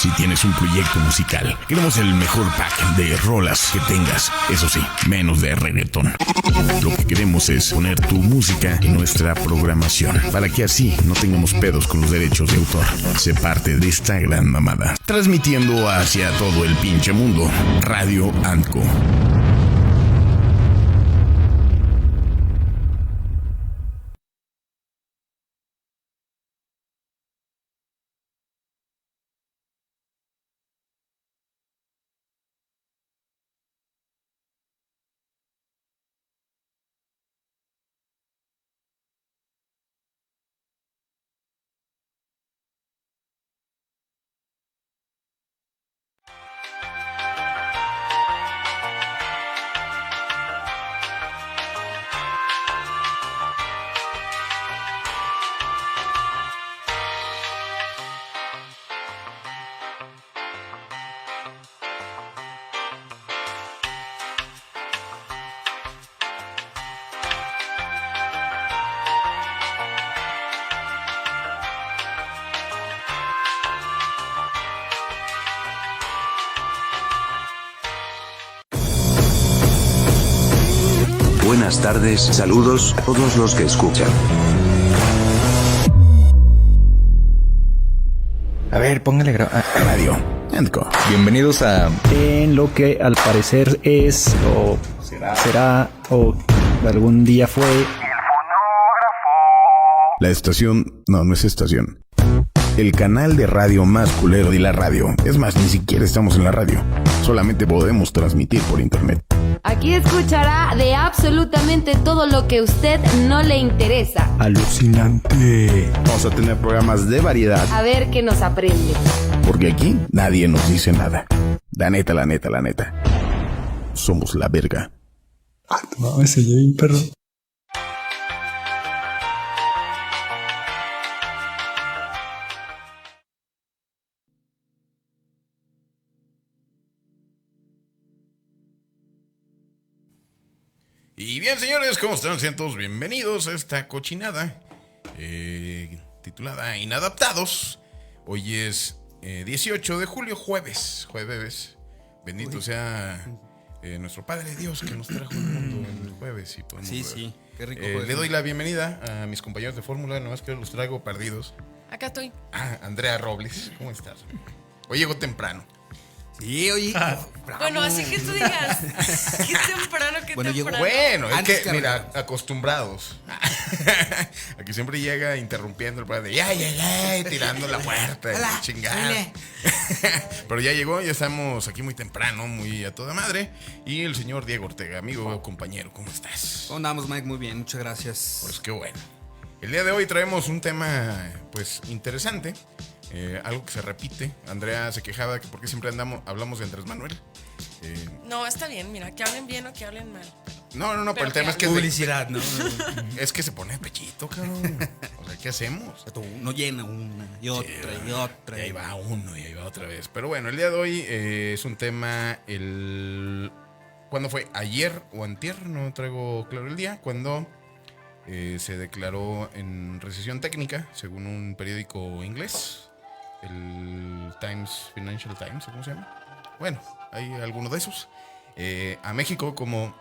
si tienes un proyecto musical. Queremos el mejor pack de rolas que tengas. Eso sí, menos de reggaetón. Lo que queremos es poner tu música en nuestra programación, para que así no tengamos pedos con los derechos de autor. Sé parte de esta gran mamada, transmitiendo hacia todo el pinche mundo. Radio Antco. Buenas tardes, saludos, todos los que escuchan. A ver, póngale Radio Antco. Bienvenidos a En lo que al parecer es, o será, o algún día fue. El fonógrafo. La estación... No es estación. El canal de radio más culero de la radio. Es más, ni siquiera estamos en la radio. Solamente podemos transmitir por internet. Aquí escuchará de absolutamente todo lo que a usted no le interesa. Alucinante. Vamos a tener programas de variedad. A ver qué nos aprende. Porque aquí nadie nos dice nada. La neta. Somos la verga. No, ese ya bien perro. Y bien, señores, ¿cómo están? Sean todos bienvenidos a esta cochinada titulada Inadaptados. Hoy es 18 de julio, jueves. Bendito sea nuestro Padre Dios que nos trajo al mundo el jueves. Y sí, qué rico. Le doy la bienvenida a mis compañeros de fórmula, nomás que los traigo perdidos. Acá estoy. Andrea Robles, ¿cómo estás? Hoy llegó temprano. Sí, oye. Bueno, así que tú digas. Qué temprano, qué Bueno, temprano. Bueno, es Antes que, que mira, acostumbrados. Aquí siempre llega interrumpiendo el programa de ya, tirando la puerta, Hola, chingada. Pero ya llegó, ya estamos aquí muy temprano, muy a toda madre. Y el señor Diego Ortega, amigo o compañero, ¿cómo estás? ¿Cómo andamos, Mike? Muy bien, muchas gracias. Pues qué bueno. El día de hoy traemos un tema, pues, interesante. Algo que se repite. Andrea se quejaba que porque siempre hablamos de Andrés Manuel. No, está bien, mira, que hablen bien o que hablen mal. No, pero el tema es que Publicidad, ¿no? es que se pone de pechito, cabrón. O sea, ¿qué hacemos? Uno llena una y otra y otra. Y ahí va uno y ahí va otra vez. Pero bueno, el día de hoy es un tema. ¿Cuándo fue? ¿Ayer o antier? No traigo claro el día. Cuando se declaró en recesión técnica, según un periódico inglés. El Financial Times, ¿cómo se llama? Bueno, hay alguno de esos. A México como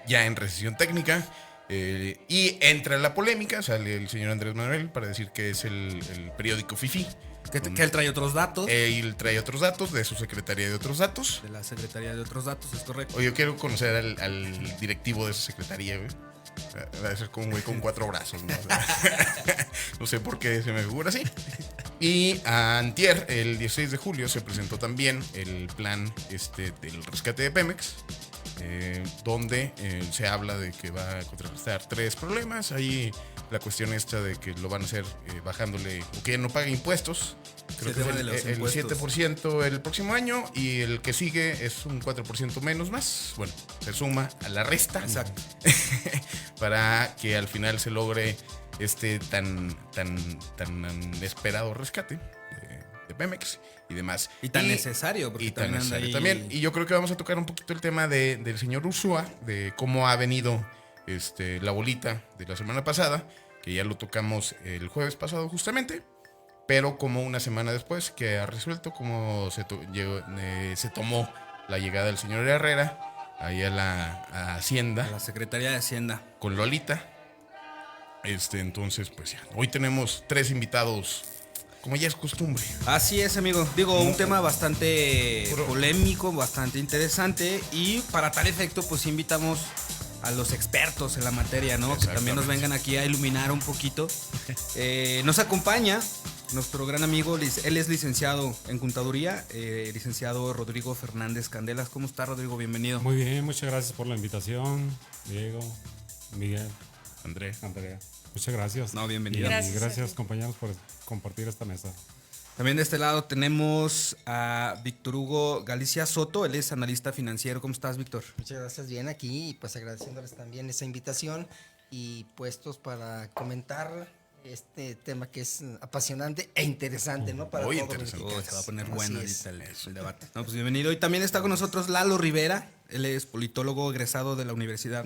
ya en recesión técnica. Y entra la polémica, sale el señor Andrés Manuel para decir que es el periódico FIFI. Que él trae otros datos. Él trae otros datos de su Secretaría de Otros Datos. De la Secretaría de Otros Datos, es correcto. Oye, yo quiero conocer al directivo de esa secretaría, güey. Va a ser como un güey con 4 brazos, ¿no? O sea, no sé por qué se me figura así. Y antier, el 16 de julio, se presentó también el plan del rescate de Pemex, donde se habla de que va a contrarrestar 3 problemas. Ahí la cuestión esta de que lo van a hacer bajándole, o que no pague impuestos. Creo que es el 7% el próximo año, y el que sigue es un 4% menos más. Bueno, se suma a la resta. Exacto. Para que al final se logre tan esperado rescate de Pemex y demás. Y tan necesario, porque también. Y yo creo que vamos a tocar un poquito el tema del señor Ursúa, de cómo ha venido la bolita de la semana pasada, que ya lo tocamos el jueves pasado justamente. pero como una semana después que ha resuelto, como se tomó la llegada del señor Herrera ahí a la Hacienda. A la Secretaría de Hacienda. Con Lolita. Entonces, pues ya. Hoy tenemos 3 invitados, como ya es costumbre. Así es, amigo. Digo, un tema bastante polémico, bastante interesante. Y para tal efecto, pues invitamos a los expertos en la materia, ¿no? Que también nos vengan aquí a iluminar un poquito. Nos acompaña nuestro gran amigo, él es licenciado en contaduría, licenciado Rodrigo Fernández Candelas. ¿Cómo está, Rodrigo? Bienvenido. Muy bien, muchas gracias por la invitación, Diego, Miguel, Andrea. Muchas gracias. No, bienvenido. Gracias compañeros por compartir esta mesa. También de este lado tenemos a Víctor Hugo Galicia Soto, él es analista financiero. ¿Cómo estás, Víctor? Muchas gracias, bien aquí, y pues agradeciéndoles también esa invitación y puestos para comentar este tema que es apasionante e interesante, ¿no? Para muy todos interesante. los mexicanos. Se va a poner Así bueno es. ahorita el debate. No, pues bienvenido. Y también está con nosotros Lalo Rivera, él es politólogo egresado de la Universidad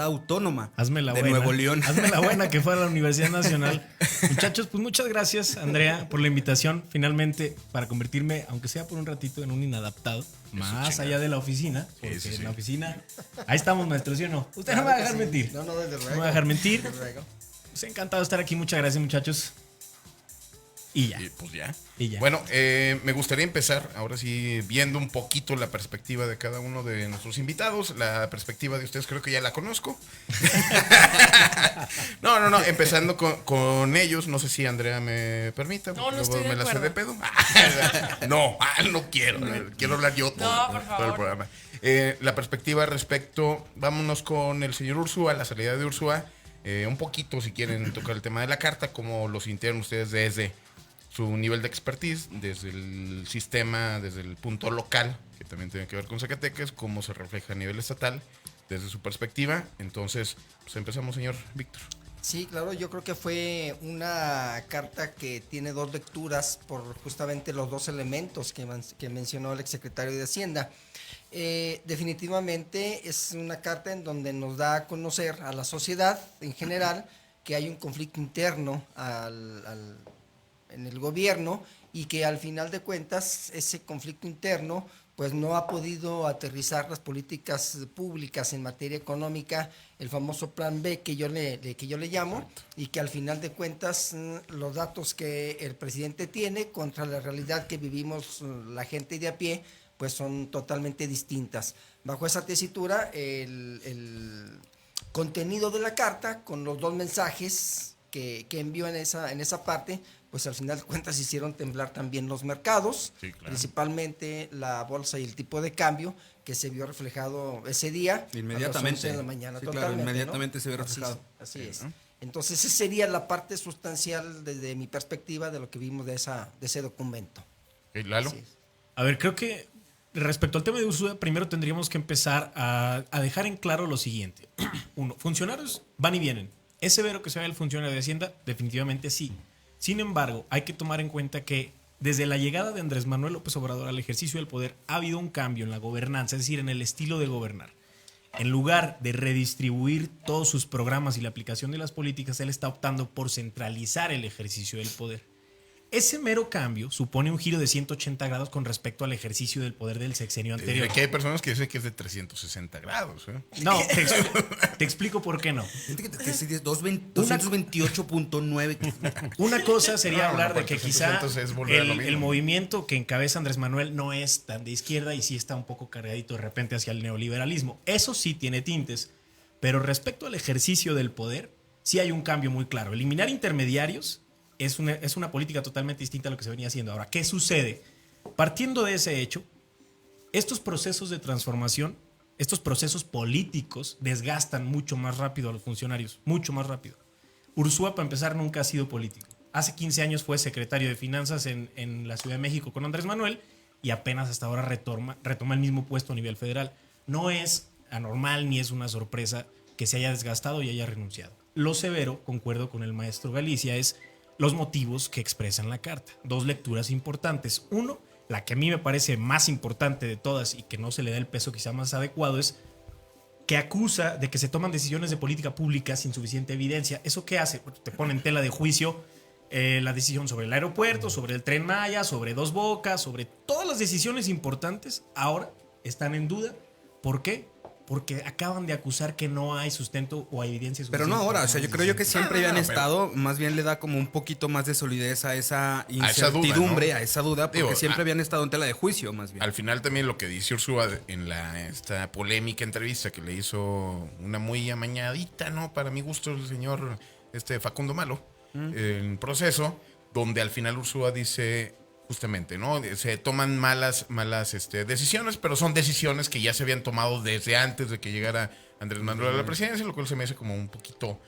Autónoma Hazme la de buena. Nuevo León. Hazme la buena que fue a la Universidad Nacional. Muchachos, pues muchas gracias, Andrea, por la invitación. Finalmente, para convertirme, aunque sea por un ratito, en un inadaptado, más allá de la oficina. Porque en la oficina, ahí estamos, maestro, ¿sí o no? Usted no me va a dejar mentir. No, desde luego. No me va a dejar mentir. Desde luego. Pues encantado de estar aquí. Muchas gracias, muchachos. Y ya. Y pues ya. Y ya. Bueno, me gustaría empezar ahora sí viendo un poquito la perspectiva de cada uno de nuestros invitados. La perspectiva de ustedes creo que ya la conozco. No, empezando con ellos. No sé si Andrea me permita. No, no luego estoy de me la sé acuerdo. de pedo. No quiero. Quiero hablar yo todo, por todo el favor. programa. La perspectiva respecto, vámonos con el señor Ursúa, la salida de Ursúa. Un poquito, si quieren tocar el tema de la carta, cómo lo sintieron ustedes desde su nivel de expertise, desde el sistema, desde el punto local, que también tiene que ver con Zacatecas, cómo se refleja a nivel estatal, desde su perspectiva. Entonces, pues empezamos, señor Víctor. Sí, claro, yo creo que fue una carta que tiene 2 lecturas por justamente los 2 elementos que mencionó el exsecretario de Hacienda. Definitivamente es una carta en donde nos da a conocer a la sociedad en general que hay un conflicto interno en el gobierno y que al final de cuentas ese conflicto interno pues no ha podido aterrizar las políticas públicas en materia económica, el famoso plan B que yo le llamo, y que al final de cuentas los datos que el presidente tiene contra la realidad que vivimos la gente de a pie pues son totalmente distintas. Bajo esa tesitura, el contenido de la carta con los 2 mensajes que envió en esa parte, pues al final de cuentas hicieron temblar también los mercados, Sí, claro. principalmente la bolsa y el tipo de cambio que se vio reflejado ese día Inmediatamente. a las 11 de la mañana. Sí, claro, totalmente, inmediatamente ¿no? se vio reflejado. Así es. Entonces esa sería la parte sustancial desde mi perspectiva de lo que vimos de ese documento. Lalo. Así es. A ver, creo que respecto al tema de Ursúa, primero tendríamos que empezar a dejar en claro lo siguiente. 1. Funcionarios van y vienen. ¿Es severo que se vaya el funcionario de Hacienda? Definitivamente sí. Sin embargo, hay que tomar en cuenta que desde la llegada de Andrés Manuel López Obrador al ejercicio del poder ha habido un cambio en la gobernanza, es decir, en el estilo de gobernar. En lugar de redistribuir todos sus programas y la aplicación de las políticas, él está optando por centralizar el ejercicio del poder. Ese mero cambio supone un giro de 180 grados con respecto al ejercicio del poder del sexenio anterior. Aquí hay personas que dicen que es de 360 grados. No, te explico por qué no. Fíjate que sí, 228.9. Una cosa sería No, hablar no, de que entonces quizá es volver a lo el mismo. movimiento que encabeza Andrés Manuel no es tan de izquierda y sí está un poco cargadito de repente hacia el neoliberalismo. Eso sí tiene tintes, pero respecto al ejercicio del poder, sí hay un cambio muy claro. Eliminar intermediarios es una política totalmente distinta a lo que se venía haciendo. Ahora, ¿qué sucede? Partiendo de ese hecho, estos procesos de transformación, estos procesos políticos desgastan mucho más rápido a los funcionarios, mucho más rápido. Ursúa, para empezar, nunca ha sido político. Hace 15 años fue secretario de Finanzas en la Ciudad de México con Andrés Manuel y apenas hasta ahora retoma el mismo puesto a nivel federal. No es anormal ni es una sorpresa que se haya desgastado y haya renunciado. Lo severo, concuerdo con el maestro Galicia, es los motivos que expresan la carta. 2 lecturas importantes. 1, la que a mí me parece más importante de todas y que no se le da el peso quizá más adecuado, es que acusa de que se toman decisiones de política pública sin suficiente evidencia. ¿Eso qué hace? Te pone en tela de juicio la decisión sobre el aeropuerto, sobre el Tren Maya, sobre Dos Bocas, sobre todas las decisiones importantes, ahora están en duda. ¿Por qué? Porque acaban de acusar que no hay sustento o evidencia suficiente. Pero no ahora, o sea, yo creo yo que siempre habían pero- estado, más bien le da como un poquito más de solidez a esa duda, incertidumbre, ¿no? a esa duda, porque Digo, siempre habían estado en tela de juicio, más bien. Al final también lo que dice Ursúa en esta polémica entrevista que le hizo una muy amañadita, ¿no? Para mi gusto, el señor Facundo Malo, en Proceso, donde al final Ursúa dice justamente, ¿no? Se toman malas decisiones, pero son decisiones que ya se habían tomado desde antes de que llegara Andrés Manuel a la presidencia, lo cual se me hace como un poquito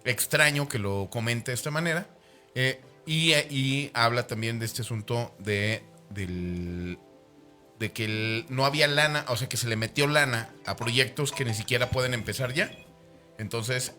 extraño que lo comente de esta manera. Y habla también de este asunto de que no había lana, o sea, que se le metió lana a proyectos que ni siquiera pueden empezar ya. Entonces,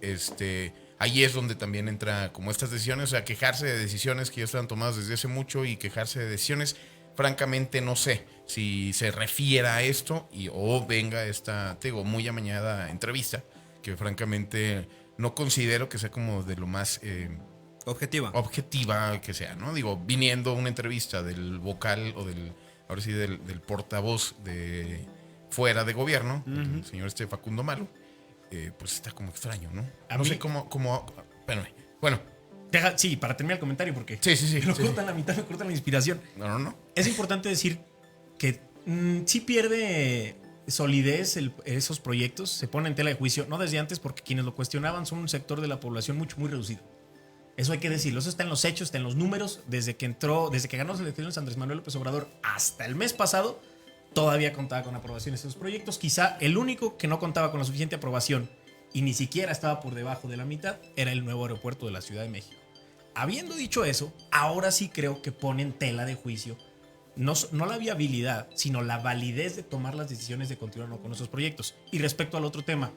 ahí es donde también entra como estas decisiones, o sea, quejarse de decisiones que ya estaban tomadas desde hace mucho y quejarse de decisiones, francamente no sé si se refiera a esto o venga esta, te digo, muy amañada entrevista, que francamente no considero que sea como de lo más objetiva que sea, ¿no? Digo, viniendo una entrevista del vocal o ahora sí, del portavoz de fuera de gobierno, el señor Facundo Malo, pues está como extraño, ¿no? A No mí- sé cómo. Espérame. Bueno. Sí, para terminar el comentario, porque Sí. lo cortan a la mitad, me cortan la inspiración. No. Es importante decir que sí pierde solidez esos proyectos, se pone en tela de juicio, no desde antes, porque quienes lo cuestionaban son un sector de la población muy reducido. Eso hay que decirlo, eso está en los hechos, está en los números, desde que ganó las elecciones Andrés Manuel López Obrador hasta el mes pasado, todavía contaba con aprobaciones de esos proyectos. Quizá el único que no contaba con la suficiente aprobación y ni siquiera estaba por debajo de la mitad era el nuevo aeropuerto de la Ciudad de México. Habiendo dicho eso, ahora sí creo que ponen tela de juicio no la viabilidad, sino la validez de tomar las decisiones de continuar o no con esos proyectos. Y respecto al otro tema,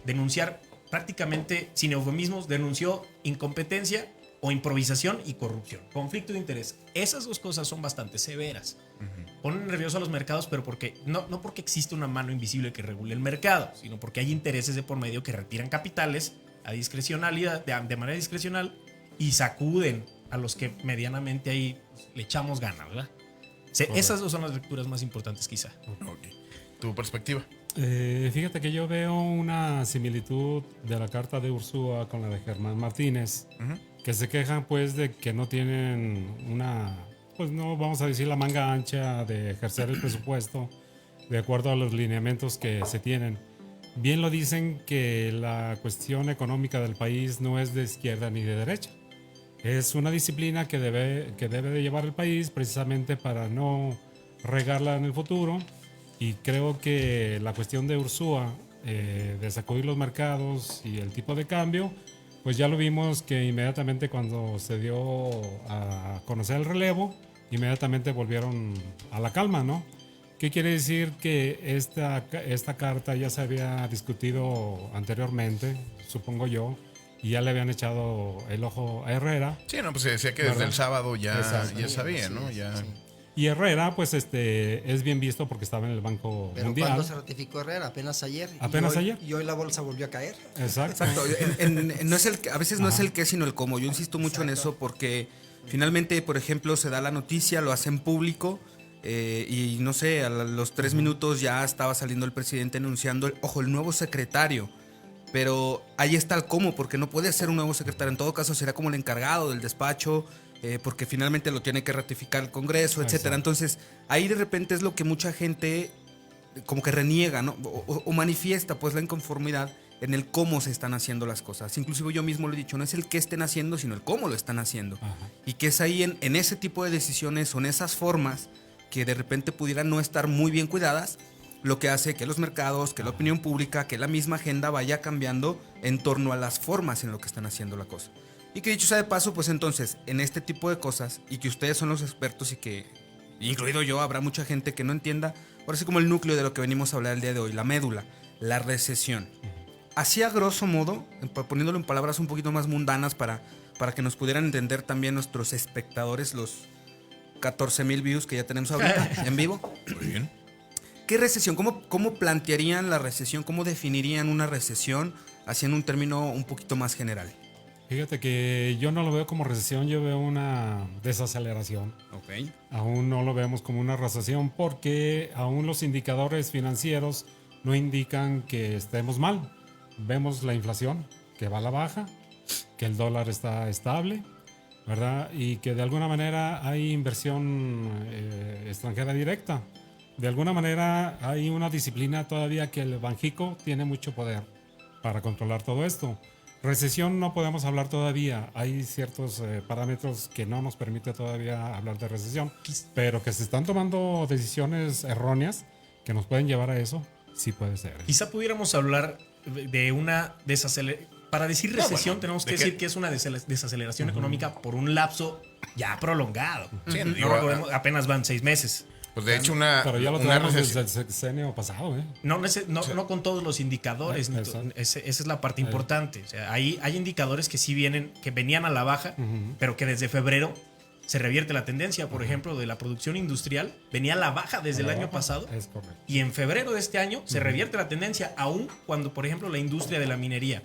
denunciar prácticamente, sin eufemismos, denunció incompetencia o improvisación y corrupción. Conflicto de interés. Esas dos cosas son bastante severas. Ponen nerviosos a los mercados, pero no porque existe una mano invisible que regule el mercado, sino porque hay intereses de por medio que retiran capitales a discrecionalidad, de manera discrecional, y sacuden a los que medianamente ahí pues, le echamos ganas, ¿verdad? Esas dos son las lecturas más importantes quizá. Okay. ¿Tu perspectiva? Fíjate que yo veo una similitud de la carta de Ursúa con la de Germán Martínez, que se quejan pues de que no tienen pues no vamos a decir la manga ancha de ejercer el presupuesto de acuerdo a los lineamientos que se tienen. Bien lo dicen que la cuestión económica del país no es de izquierda ni de derecha. Es una disciplina que debe de llevar el país precisamente para no regarla en el futuro. Y creo que la cuestión de Ursúa, de sacudir los mercados y el tipo de cambio, pues ya lo vimos que inmediatamente cuando se dio a conocer el relevo, inmediatamente volvieron a la calma, ¿no? ¿Qué quiere decir? Que esta carta ya se había discutido anteriormente, supongo yo, y ya le habían echado el ojo a Herrera. Sí, no, pues se decía que desde el sábado ya sabía, ¿no? Sí. Y Herrera, pues es bien visto porque estaba en el Banco Pero Mundial. ¿cuándo se ratificó Herrera? Apenas ayer. Ayer. Y hoy la bolsa volvió a caer. Exacto. No es a veces no es el qué, sino el cómo. Yo insisto mucho en eso porque finalmente, por ejemplo, se da la noticia, lo hacen público y no sé, a los 3 minutos ya estaba saliendo el presidente anunciando, el nuevo secretario. Pero ahí está el cómo, porque no puede ser un nuevo secretario. En todo caso, será como el encargado del despacho, porque finalmente lo tiene que ratificar el Congreso, etcétera. Entonces, ahí de repente es lo que mucha gente como que reniega, ¿no? O manifiesta pues la inconformidad en el cómo se están haciendo las cosas. Inclusive yo mismo lo he dicho, no es el qué estén haciendo, sino el cómo lo están haciendo. Ajá. Y que es ahí en ese tipo de decisiones o en esas formas que de repente pudieran no estar muy bien cuidadas, lo que hace que los mercados, que la opinión pública, que la misma agenda vaya cambiando en torno a las formas en lo que están haciendo la cosa. Y que dicho sea de paso, pues entonces, en este tipo de cosas, y que ustedes son los expertos y que, incluido yo, habrá mucha gente que no entienda, ahora sí como el núcleo de lo que venimos a hablar el día de hoy, la médula, la recesión. Así a grosso modo, poniéndolo en palabras un poquito más mundanas para que nos pudieran entender también nuestros espectadores, los 14,000 views que ya tenemos ahorita en vivo. Muy bien. ¿Qué recesión? ¿Cómo plantearían la recesión? ¿Cómo definirían una recesión haciendo un término un poquito más general? Fíjate que yo no lo veo como recesión, yo veo una desaceleración. Ok. Aún no lo vemos como una recesión porque aún los indicadores financieros no indican que estemos mal. Vemos la inflación que va a la baja, que el dólar está estable, ¿verdad? Y que de alguna manera hay inversión extranjera directa. De alguna manera hay una disciplina todavía que el Banjico tiene mucho poder para controlar todo esto. Recesión no podemos hablar todavía. Hay ciertos parámetros que no nos permite todavía hablar de recesión, pero que se están tomando decisiones erróneas que nos pueden llevar a eso, sí puede ser. Quizá pudiéramos hablar de una desaceleración. Para decir recesión tenemos que decir que es una desaceleración económica por un lapso ya prolongado. Sí, No recordemos, apenas van 6 meses. Pues de hecho Pero ya lo una tenemos desde recesión. el sexenio pasado, ¿eh? No con todos los indicadores. Exacto. Esa es la parte importante. O sea, hay indicadores que sí venían a la baja, pero que desde febrero se revierte la tendencia. Por ejemplo, de la producción industrial venía a la baja desde el año pasado. Es correcto. Y en febrero de este año se revierte la tendencia, aún cuando, por ejemplo, la industria de la minería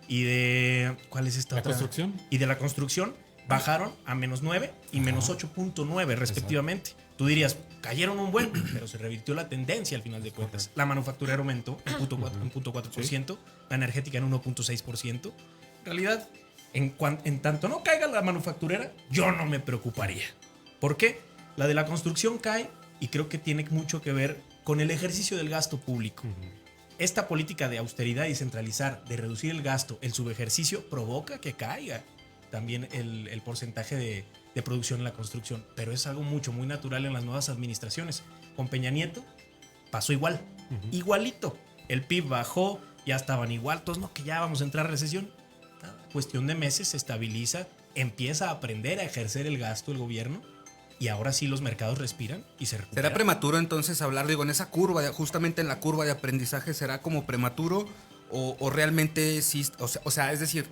y de... ¿Cuál es esta La otra? construcción. Y de la construcción bajaron a -9 y -8.9 respectivamente. Tú dirías, cayeron un buen, pero se revirtió la tendencia al final de cuentas. La manufacturera aumentó en 0.4%, la energética en 1.6%. En realidad, en tanto no caiga la manufacturera, yo no me preocuparía. ¿Por qué? La de la construcción cae y creo que tiene mucho que ver con el ejercicio del gasto público. Esta política de austeridad y centralizar, de reducir el gasto, el subejercicio, provoca que caiga también el porcentaje de producción en la construcción. Pero es algo muy natural en las nuevas administraciones. Con Peña Nieto pasó igual, igualito. El PIB bajó, ya estaban igual, todos no, que ya vamos a entrar a recesión. Nada, cuestión de meses se estabiliza, empieza a aprender a ejercer el gasto el gobierno y ahora sí los mercados respiran y se recuperan. ¿Será prematuro entonces hablar, digo, en esa curva, justamente en la curva de aprendizaje, será como prematuro o realmente sí, o sea, es decir,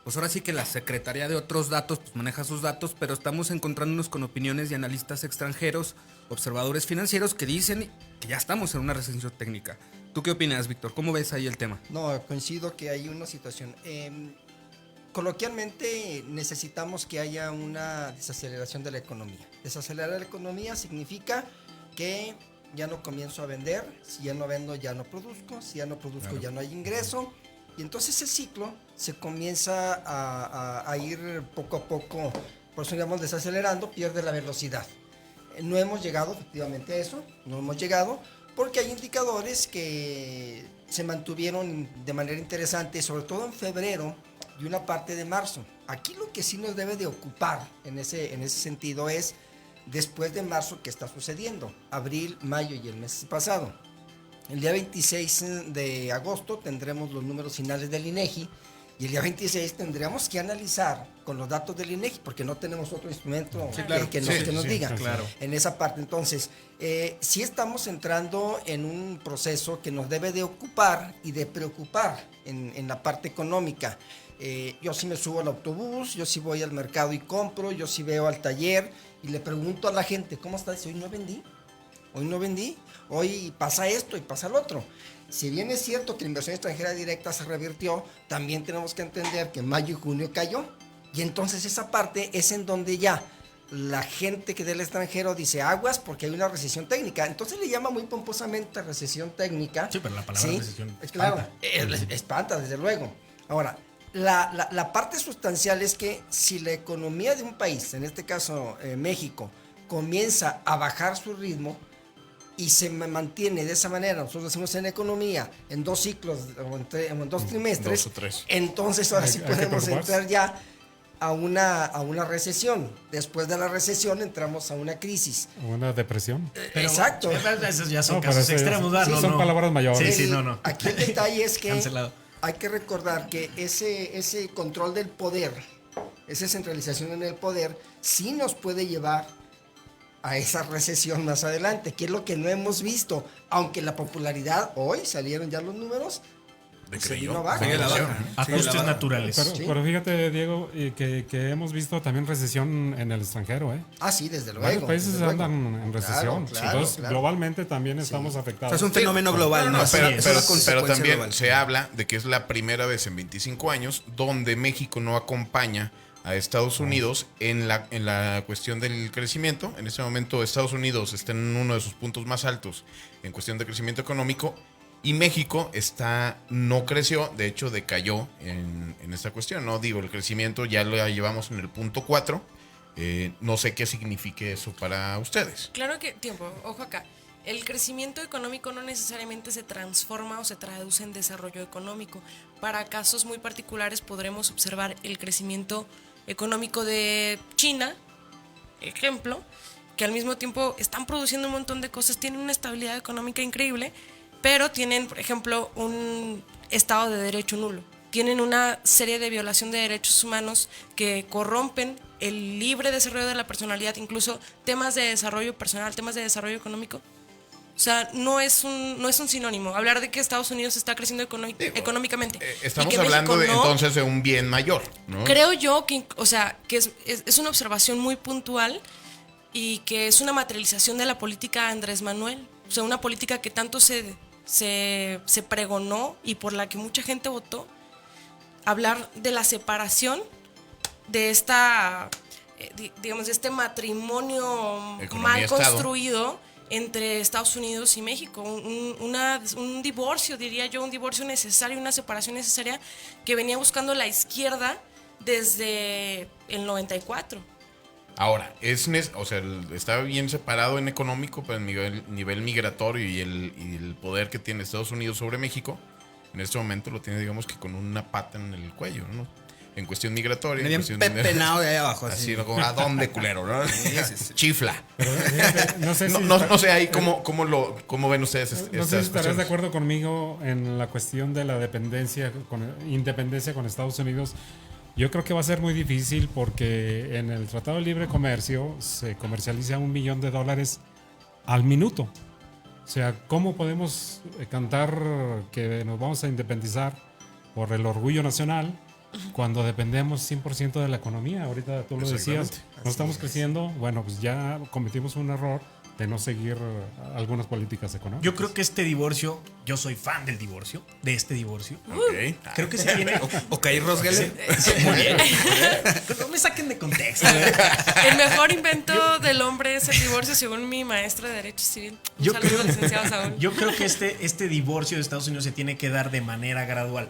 pues ahora sí que la Secretaría de otros datos pues maneja sus datos, pero estamos encontrándonos con opiniones de analistas extranjeros, observadores financieros que dicen que ya estamos en una recesión técnica. ¿Tú qué opinas, Víctor? ¿Cómo ves ahí el tema? No, coincido que hay una situación. Coloquialmente necesitamos que haya una desaceleración de la economía. Desacelerar la economía significa que ya no comienzo a vender, si ya no vendo ya no produzco, si ya no produzco ya no hay ingreso, y entonces el ciclo se comienza a ir poco a poco, por eso llamamos desacelerando, pierde la velocidad. No hemos llegado efectivamente a eso, no hemos llegado, porque hay indicadores que se mantuvieron de manera interesante, sobre todo en febrero y una parte de marzo. Aquí lo que sí nos debe de ocupar en ese sentido es después de marzo qué está sucediendo, abril, mayo y el mes pasado. El día 26 de agosto tendremos los números finales del INEGI y el día 26 tendríamos que analizar con los datos del INEGI porque no tenemos otro instrumento que nos diga en esa parte. Entonces, sí estamos entrando en un proceso que nos debe de ocupar y de preocupar en la parte económica. Yo sí me subo al autobús, yo sí voy al mercado y compro, yo sí veo al taller y le pregunto a la gente, ¿cómo estás? Hoy no vendí, hoy pasa esto y pasa lo otro. Si bien es cierto que la inversión extranjera directa se revirtió, también tenemos que entender que mayo y junio cayó. Y entonces esa parte es en donde ya la gente que del extranjero dice aguas porque hay una recesión técnica. Entonces le llama muy pomposamente recesión técnica. Sí, pero la palabra recesión espanta. Claro, espanta, desde luego. Ahora, la parte sustancial es que si la economía de un país, en este caso México, comienza a bajar su ritmo y se mantiene de esa manera, nosotros decimos en economía, en 2 ciclos o en 2 trimestres, 2 o 3. entonces ahora sí podemos entrar ya a una recesión. Después de la recesión entramos a una crisis. Una depresión. Exacto. Esos ya son No, casos extremos, ¿verdad? Sí, son palabras mayores. Sí, no. Aquí el detalle es que Cancelado. hay que recordar que ese control del poder, esa centralización en el poder, sí nos puede llevar a esa recesión más adelante, que es lo que no hemos visto, aunque la popularidad, hoy salieron ya los números, se creyó. vino abajo. Sigue la baja. Ajustes naturales. Pero fíjate, Diego, que hemos visto también recesión en el extranjero, ¿eh? Ah, sí, desde luego. Varios países desde luego. andan en recesión. Claro, Entonces, claro. globalmente también estamos O sea, afectados. es un fenómeno global, ¿no? Pero, Es pero- una consecuencia pero también global. se habla de que es la primera vez en 25 años donde México no acompaña a Estados Unidos en la cuestión del crecimiento. En este momento Estados Unidos está en uno de sus puntos más altos en cuestión de crecimiento económico y México no creció, de hecho decayó en esta cuestión. No digo, el crecimiento ya lo llevamos en el punto 4. No sé qué signifique eso para ustedes. Claro que, ojo acá. El crecimiento económico no necesariamente se transforma o se traduce en desarrollo económico. Para casos muy particulares podremos observar el crecimiento económico de China, ejemplo, que al mismo tiempo están produciendo un montón de cosas, tienen una estabilidad económica increíble, pero tienen, por ejemplo, un Estado de Derecho nulo. Tienen una serie de violación de derechos humanos que corrompen el libre desarrollo de la personalidad, incluso temas de desarrollo personal, temas de desarrollo económico. O sea, no es un sinónimo. Hablar de que Estados Unidos está creciendo económicamente. Estamos y que hablando México no, entonces de un bien mayor, ¿no? creo yo que, o sea, que es una observación muy puntual y que es una materialización de la política de Andrés Manuel. O sea, una política que tanto se pregonó y por la que mucha gente votó. Hablar de la separación de digamos, de este matrimonio Economía, mal Estado. construido entre Estados Unidos y México. Un divorcio, diría yo, un divorcio necesario, una separación necesaria que venía buscando la izquierda desde el 94. Ahora, está bien separado en económico, pero en nivel migratorio y el poder que tiene Estados Unidos sobre México, en este momento lo tiene, digamos que con una pata en el cuello, ¿no? En cuestión migratoria. Bien pepenado de ahí abajo. Así, ¿no? Como, ¿a dónde, culero? ¿No? Chifla. Pero, fíjate, no sé si No sé ahí cómo ven ustedes no sé si estas estarás de cuestiones. acuerdo conmigo en la cuestión de la independencia con Estados Unidos. Yo creo que va a ser muy difícil porque en el Tratado de Libre Comercio se comercializa $1 millón al minuto. O sea, ¿cómo podemos cantar que nos vamos a independizar por el orgullo nacional cuando dependemos 100% de la economía? Ahorita tú lo decías, no estamos creciendo. Bueno, pues ya cometimos un error de no seguir algunas políticas económicas. Yo creo que este divorcio, yo soy fan del divorcio, de este divorcio. Ok. Creo que se tiene. Ok, Rosgele. Muy bien. No me saquen de contexto. El mejor invento del hombre es el divorcio, según mi maestra de Derecho Civil. Un saludo, licenciado Saúl. Yo creo que este divorcio de Estados Unidos se tiene que dar de manera gradual.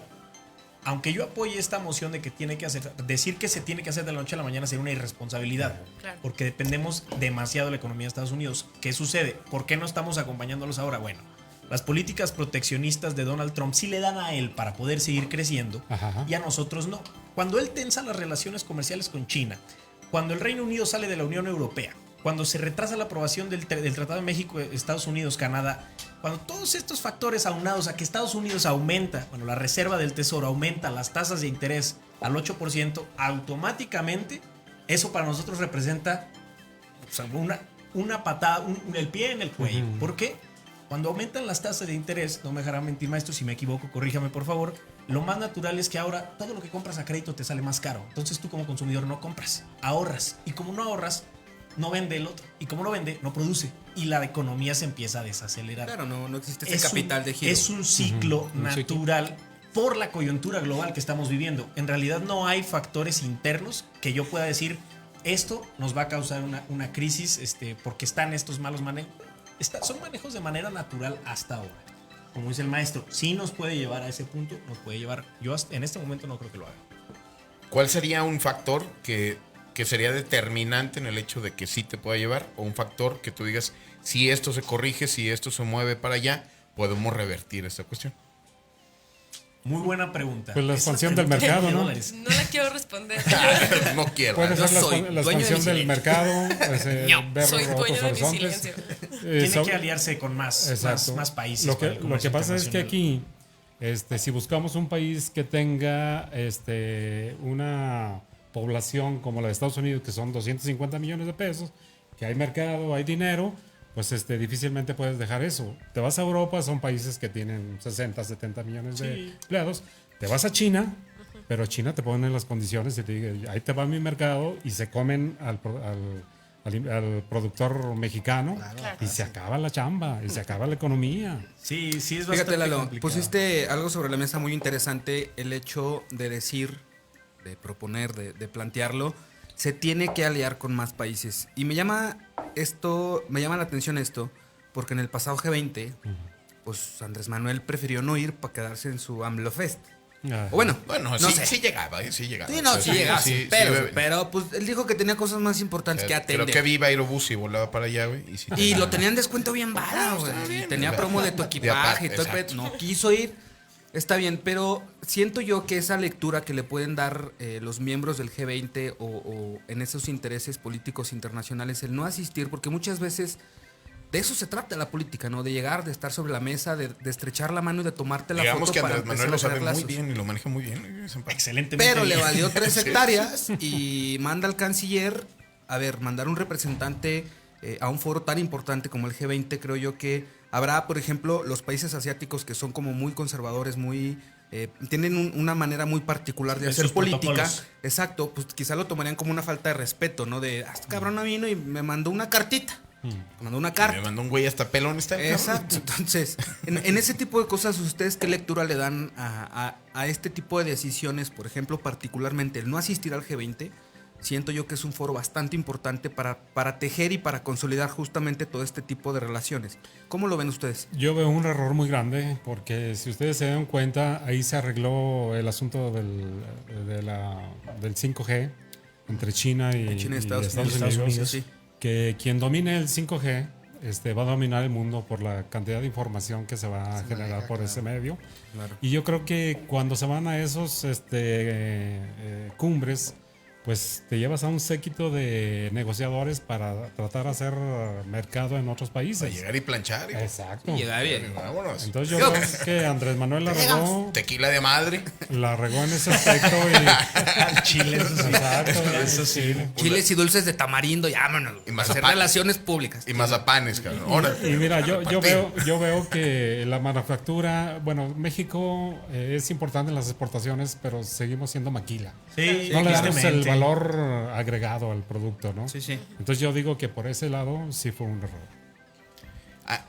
Aunque yo apoye esta moción de que tiene que hacer, decir que se tiene que hacer de la noche a la mañana sería una irresponsabilidad. Claro. Porque dependemos demasiado de la economía de Estados Unidos. ¿Qué sucede? ¿Por qué no estamos acompañándolos ahora? Bueno, las políticas proteccionistas de Donald Trump sí le dan a él para poder seguir creciendo y a nosotros no. Cuando él tensa las relaciones comerciales con China, cuando el Reino Unido sale de la Unión Europea, cuando se retrasa la aprobación del Tratado de México, Estados Unidos, Canadá, cuando todos estos factores aunados a que Estados Unidos aumenta, la reserva del tesoro aumenta las tasas de interés al 8%, automáticamente eso para nosotros representa una patada, el pie en el cuello. ¿Por qué? Cuando aumentan las tasas de interés, no me dejarán mentir, maestro, si me equivoco, corríjame por favor, lo más natural es que ahora todo lo que compras a crédito te sale más caro. Entonces tú como consumidor no compras, ahorras. Y como no ahorras, no vende el otro. Y como no vende, no produce. Y la economía se empieza a desacelerar. Claro, no existe ese capital de giro. Es un ciclo natural por la coyuntura global que estamos viviendo. En realidad no hay factores internos que yo pueda decir, esto nos va a causar una crisis porque están estos malos manejos. Son manejos de manera natural hasta ahora. Como dice el maestro, sí nos puede llevar a ese punto, nos puede llevar. Yo en este momento no creo que lo haga. ¿Cuál sería un factor que sería determinante en el hecho de que sí te pueda llevar? O un factor que tú digas, si esto se corrige, si esto se mueve para allá, podemos revertir esta cuestión. Muy buena pregunta. Pues la expansión del mercado, ¿no? No la quiero responder. No quiero. Puede ser la dueño expansión del del mercado, ver soy otros dueño de mi horizontes. silencio. Tiene que aliarse con más países. Lo para el que comercio pasa es que internacional. aquí, si buscamos un país que tenga una población como la de Estados Unidos, que son 250 millones de pesos, que hay mercado, hay dinero, pues difícilmente puedes dejar eso. Te vas a Europa, son países que tienen 60, 70 millones de empleados. Te vas a China, pero China te pone las condiciones y te dice, ahí te va mi mercado, y se comen al productor mexicano, y se acaba la chamba, y se acaba la economía. Sí, es bastante Fíjate, Lalo, complicado. pusiste algo sobre la mesa muy interesante, el hecho de decir, de proponer, de plantearlo, se tiene que aliar con más países. Y me llama la atención esto, porque en el pasado G20, pues Andrés Manuel prefirió no ir para quedarse en su AMLO Fest. Ah. O bueno, Bueno, no sí, sé. sí llegaba, sí llegaba. Sí, no, O sea, sí llegaba, sí, pero pues él dijo que tenía cosas más importantes que atender. Creo que vi Aerobús y volaba para allá, güey. Y lo tenían descuento bien bala, güey. estaba bien, Y tenía ¿verdad? promo de tu De equipaje y todo el aparte, pedo. No quiso ir. Está bien, pero siento yo que esa lectura que le pueden dar los miembros del G20 o en esos intereses políticos internacionales, el no asistir, porque muchas veces de eso se trata la política, ¿no? De llegar, de estar sobre la mesa, de estrechar la mano y de tomarte la Digamos foto que para Andrés empezar Manuel lo a sabe crear muy lazos. bien y lo maneja muy bien. Excelentemente Pero le bien. valió 3 hectáreas y manda al canciller, mandar un representante a un foro tan importante como el G20. Creo yo que habrá, por ejemplo, los países asiáticos que son como muy conservadores, tienen una manera muy particular de De hacer sus política. protocolos. Exacto, pues quizá lo tomarían como una falta de respeto, ¿no? De, este cabrón no vino y me mandó una cartita. Me mandó una carta. Me mandó un güey hasta pelón. Exacto, entonces, en ese tipo de cosas, ¿ustedes qué lectura le dan a este tipo de decisiones? Por ejemplo, particularmente el no asistir al G20, siento yo que es un foro bastante importante para tejer y para consolidar justamente todo este tipo de relaciones. ¿Cómo lo ven ustedes? Yo veo un error muy grande, porque si ustedes se dan cuenta, ahí se arregló el asunto del 5G entre China y, China y y Estados Unidos. Sí. Que quien domine el 5G va a dominar el mundo por la cantidad de información que se va a generar por ese medio. Claro. Y yo creo que cuando se van a esos cumbres, pues te llevas a un séquito de negociadores para tratar de hacer mercado en otros países. Para llegar y planchar. Exacto. Y llega bien. Vámonos. Entonces yo creo que Andrés Manuel Tequila de madre. la regó en ese aspecto Al chile, eso sí. Exacto, Eso sí. Chiles y dulces de tamarindo, vámonos. Y Hacer mazapán. relaciones públicas. Y mazapanes, cabrón. Ahora. Y mira, yo Patín. veo que la manufactura, bueno, México es importante en las exportaciones, pero seguimos siendo maquila. Sí, No le damos el tristemente. valor agregado al producto, ¿no? Sí, sí. Entonces yo digo que por ese lado sí fue un error.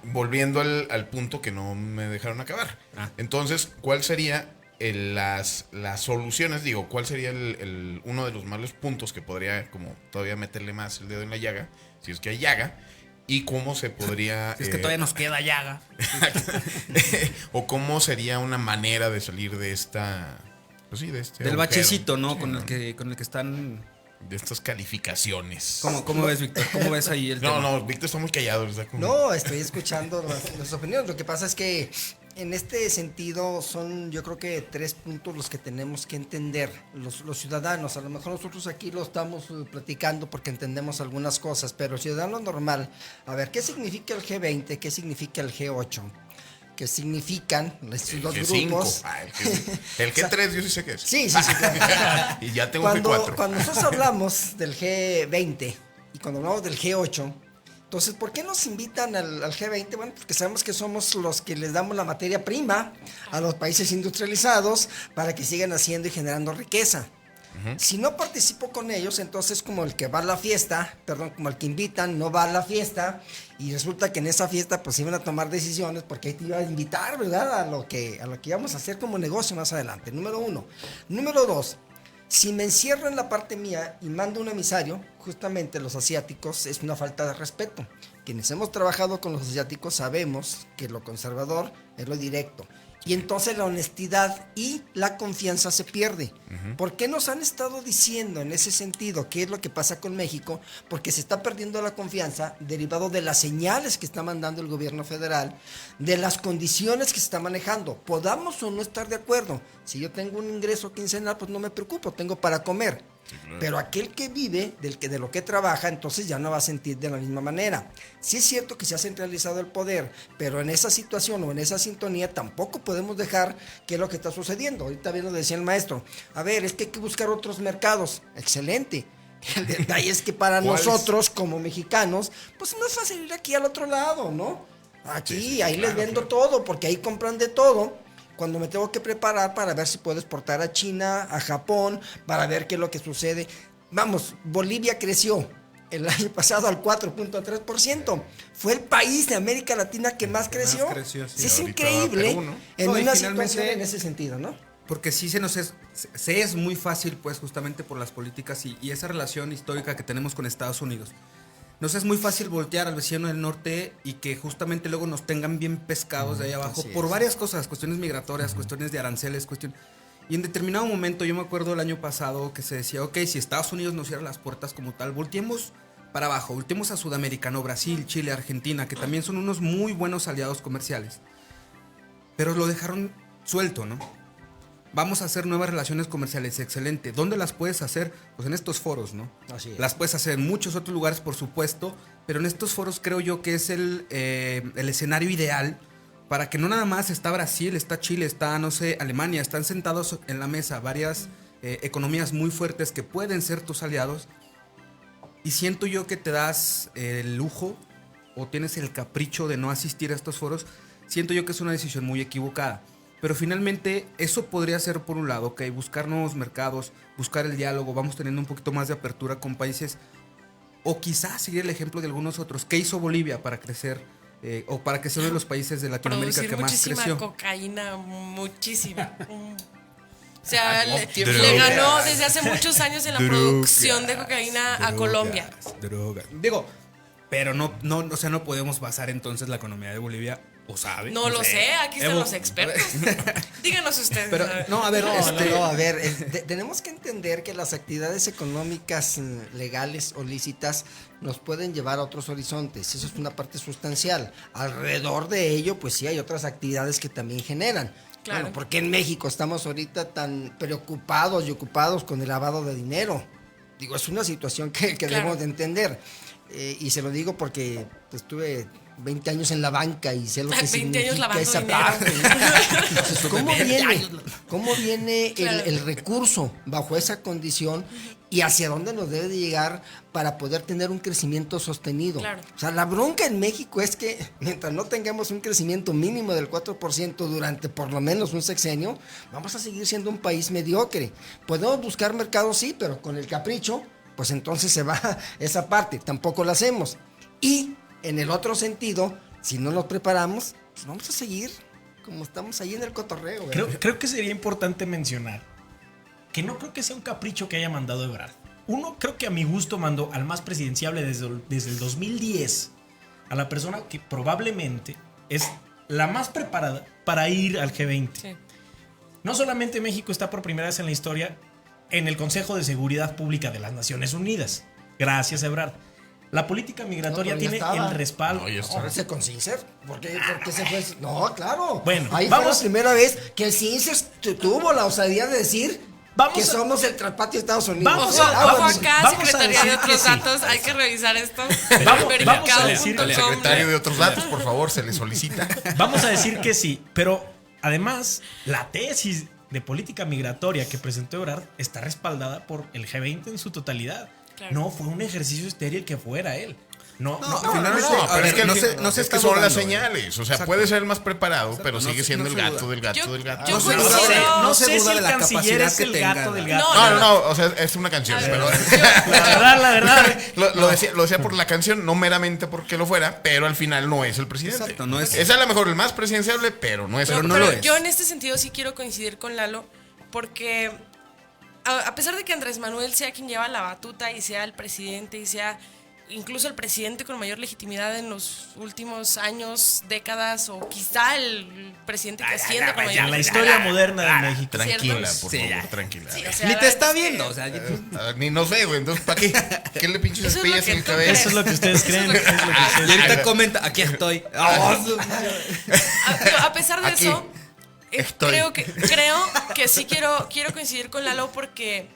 Volviendo al punto que no me dejaron acabar. Entonces, ¿cuál sería las soluciones? Digo, ¿cuál sería uno de los malos puntos que podría como todavía meterle más el dedo en la llaga, si es que hay llaga? ¿Y cómo se podría... Si es que todavía nos queda llaga. o cómo sería una manera de salir de esta... Pues sí, de este Del agujero. bachecito, ¿no? Sí, con el que están... de estas calificaciones. ¿Cómo ves, Víctor? ¿Cómo ves ahí el tema? No, Víctor está muy callado. Está como... No, estoy escuchando las opiniones. Lo que pasa es que en este sentido son, yo creo que 3 puntos los que tenemos que entender los ciudadanos. A lo mejor nosotros aquí lo estamos platicando porque entendemos algunas cosas, pero el ciudadano normal, a ver, ¿qué significa el G20? ¿Qué significa el G8? ¿Qué significan estos dos grupos? El G3 yo sí sé qué es. Sí, claro. Y ya tengo un G4. Cuando nosotros hablamos del G20 y cuando hablamos del G8, entonces, ¿por qué nos invitan al G20? Bueno, porque sabemos que somos los que les damos la materia prima a los países industrializados para que sigan haciendo y generando riqueza. Si no participo con ellos, entonces como el que va a la fiesta, como el que invitan, no va a la fiesta y resulta que en esa fiesta pues iban a tomar decisiones porque ahí te iba a invitar, ¿verdad? A lo que íbamos a hacer como negocio más adelante, número 1. Número 2, si me encierro en la parte mía y mando un emisario, justamente los asiáticos, es una falta de respeto. Quienes hemos trabajado con los asiáticos sabemos que lo conservador es lo directo. Y entonces la honestidad y la confianza se pierde. ¿Por qué nos han estado diciendo en ese sentido qué es lo que pasa con México? Porque se está perdiendo la confianza derivado de las señales que está mandando el gobierno federal, de las condiciones que se está manejando. Podamos o no estar de acuerdo. Si yo tengo un ingreso quincenal, pues no me preocupo, tengo para comer. Pero aquel que vive de lo que trabaja, entonces ya no va a sentir de la misma manera. Sí es cierto que se ha centralizado el poder, pero en esa situación o en esa sintonía tampoco podemos dejar que es lo que está sucediendo. Ahorita bien lo decía el maestro. A ver, es que hay que buscar otros mercados. Excelente. El detalle es que para ¿Cuál es? nosotros, como mexicanos, pues es más fácil ir aquí al otro lado, ¿no? Aquí, ahí les vendo todo, porque ahí compran de todo. Cuando me tengo que preparar para ver si puedo exportar a China, a Japón, para ver qué es lo que sucede. Vamos, Bolivia creció el año pasado al 4.3%. Fue el país de América Latina que más creció. Sí, Es ahorita increíble Perú, ¿no? en No, y una finalmente- situación en ese sentido, ¿no? Porque sí se es muy fácil, pues, justamente por las políticas y esa relación histórica que tenemos con Estados Unidos. Nos es muy fácil voltear al vecino del norte y que justamente luego nos tengan bien pescados de ahí abajo así por es. varias cosas, cuestiones migratorias, cuestiones de aranceles, Y en determinado momento, yo me acuerdo el año pasado que se decía, ok, si Estados Unidos nos cierra las puertas como tal, volteemos para abajo, volteemos a Sudamérica, ¿no? Brasil, Chile, Argentina, que también son unos muy buenos aliados comerciales. Pero lo dejaron suelto, ¿no? Vamos a hacer nuevas relaciones comerciales, excelente. ¿Dónde las puedes hacer? Pues en estos foros, ¿no? Así es. Las puedes hacer en muchos otros lugares, por supuesto, pero en estos foros creo yo que es el escenario ideal para que no nada más está Brasil, está Chile, está, no sé, Alemania, están sentados en la mesa varias economías muy fuertes que pueden ser tus aliados, y siento yo que te das el lujo o tienes el capricho de no asistir a estos foros. Siento yo que es una decisión muy equivocada. Pero finalmente eso podría ser, por un lado, ok, buscar nuevos mercados, buscar el diálogo, vamos teniendo un poquito más de apertura con países, o quizás seguir el ejemplo de algunos otros. ¿Qué hizo Bolivia para crecer, o para que sea uno de los países de Latinoamérica Producir que más muchísima creció? cocaína, muchísima. O sea, le Drogas. ganó desde hace muchos años en la producción de cocaína a Colombia. Drogas. Digo, pero no, o sea, no podemos basar entonces la economía de Bolivia, ¿o sabe? No lo sé, aquí están Evo. los expertos. Díganos ustedes. Pero, no, a ver, A ver, tenemos que entender que las actividades económicas legales o lícitas nos pueden llevar a otros horizontes. Eso es una parte sustancial. Alrededor de ello, pues sí hay otras actividades que también generan. Claro. Bueno, ¿por qué en México estamos ahorita tan preocupados y ocupados con el lavado de dinero? Digo, es una situación que Claro. debemos de entender. Y se lo digo porque pues, estuve 20 años en la banca y sé lo que 20 años significa lavando esa dinero. parte. Entonces, ¿cómo viene Claro. el recurso bajo esa condición y hacia dónde nos debe de llegar para poder tener un crecimiento sostenido? Claro. O sea, la bronca en México es que mientras no tengamos un crecimiento mínimo del 4% durante por lo menos un sexenio, vamos a seguir siendo un país mediocre. Podemos buscar mercados, sí, pero con el capricho, pues entonces se va esa parte, tampoco lo hacemos. Y en el otro sentido, si no nos preparamos, pues vamos a seguir como estamos ahí en el cotorreo, ¿verdad? Creo que sería importante mencionar que no creo que sea un capricho que haya mandado Ebrard. Uno, creo que a mi gusto mandó al más presidenciable desde el 2010 a la persona que probablemente es la más preparada para ir al G20. Sí. No solamente México está por primera vez en la historia en el Consejo de Seguridad Pública de las Naciones Unidas. Gracias, Ebrard. La política migratoria No, pero ya tiene estaba. el respaldo. No, ya está. Ahora se con Cincer. ¿Por qué se fue? No, claro. Bueno, ahí vamos- fue la primera vez que el Cincer tuvo la osadía de decir Vamos que a- somos el traspatio de Estados Unidos. Vamos Ojo, a- ojo vamos- acá, vamos a Secretaría de decir otros que sí. datos, hay que revisar esto. Vamos a Verificado.com. decir- Al secretario de otros datos, por favor, se le solicita. Vamos a decir que sí, pero además la tesis de política migratoria que presentó Ebrard está respaldada por el G20 en su totalidad. Claro. No fue un ejercicio estéril que fuera él. No, finalmente, No, a pero ver, es que no al se- fin- no se es que está son las dudando, señales. O sea, Exacto. puede ser el más preparado, pero No sigue se- siendo no el se gato duda. del gato Yo- del gato. yo No se coincido. duda de- no no se sé duda si de el la canciller capacidad es que el gato tenga. del No, gato. No, o sea, es una canción, pero La verdad. lo decía por la canción, no meramente porque lo fuera, pero al final no es el presidente. Exacto, no es. Es a lo mejor el más presidenciable, pero no es Pero el no Pero lo es. yo en este sentido sí quiero coincidir con Lalo, porque a pesar de que Andrés Manuel sea quien lleva la batuta y sea el presidente y sea incluso el presidente con mayor legitimidad en los últimos años, décadas, o quizá el presidente que asciende con mayor La legitimidad. historia moderna de México. Tranquila, ¿Cierto? por Sí, favor, ya. tranquila. Sí, o sea, Ni te está es que- viendo, o sea, Ni nos ve, güey. Entonces, ¿para qué? ¿Qué le pinches Eso es lo espillas que en el tú cabello? crees. Eso es lo que ustedes creen. Eso es lo que- es lo que ustedes y ahorita creen. comenta, aquí estoy. A pesar de Aquí eso, estoy. creo que sí quiero coincidir con Lalo, porque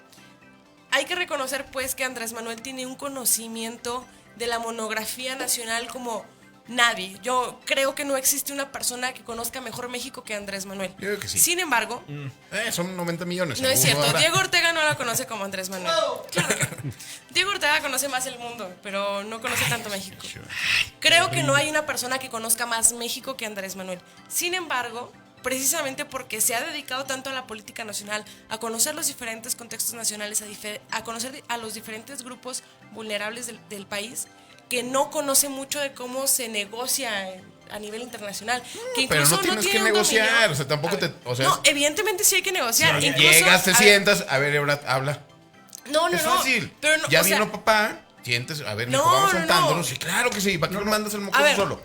hay que reconocer pues que Andrés Manuel tiene un conocimiento de la monografía nacional como Nadie. Yo creo que no existe una persona que conozca mejor México que Andrés Manuel. Yo creo que sí. Sin embargo, Son 90 millones. no es alguno cierto. habrá. Diego Ortega no la conoce como Andrés Manuel. Claro que no. Diego Ortega conoce más el mundo, pero no conoce tanto México. Creo que no hay una persona que conozca más México que Andrés Manuel. Sin embargo, precisamente porque se ha dedicado tanto a la política nacional, a conocer los diferentes contextos nacionales, a conocer a los diferentes grupos vulnerables del país, que no conoce mucho de cómo se negocia a nivel internacional. Que Pero incluso no tienes tiene que un negociar, dominio. o sea, tampoco te... O sea, No, evidentemente sí hay que negociar. si Incluso, llegas, te a ver, sientas, a ver, Ebrard, habla. No, Es fácil. Pero no, Ya o sea, vino papá, sientes, a ver, No, mijo, vamos no, sentándonos. no. Sí, claro que sí, ¿para qué nos mandas el a mocoso ver, solo?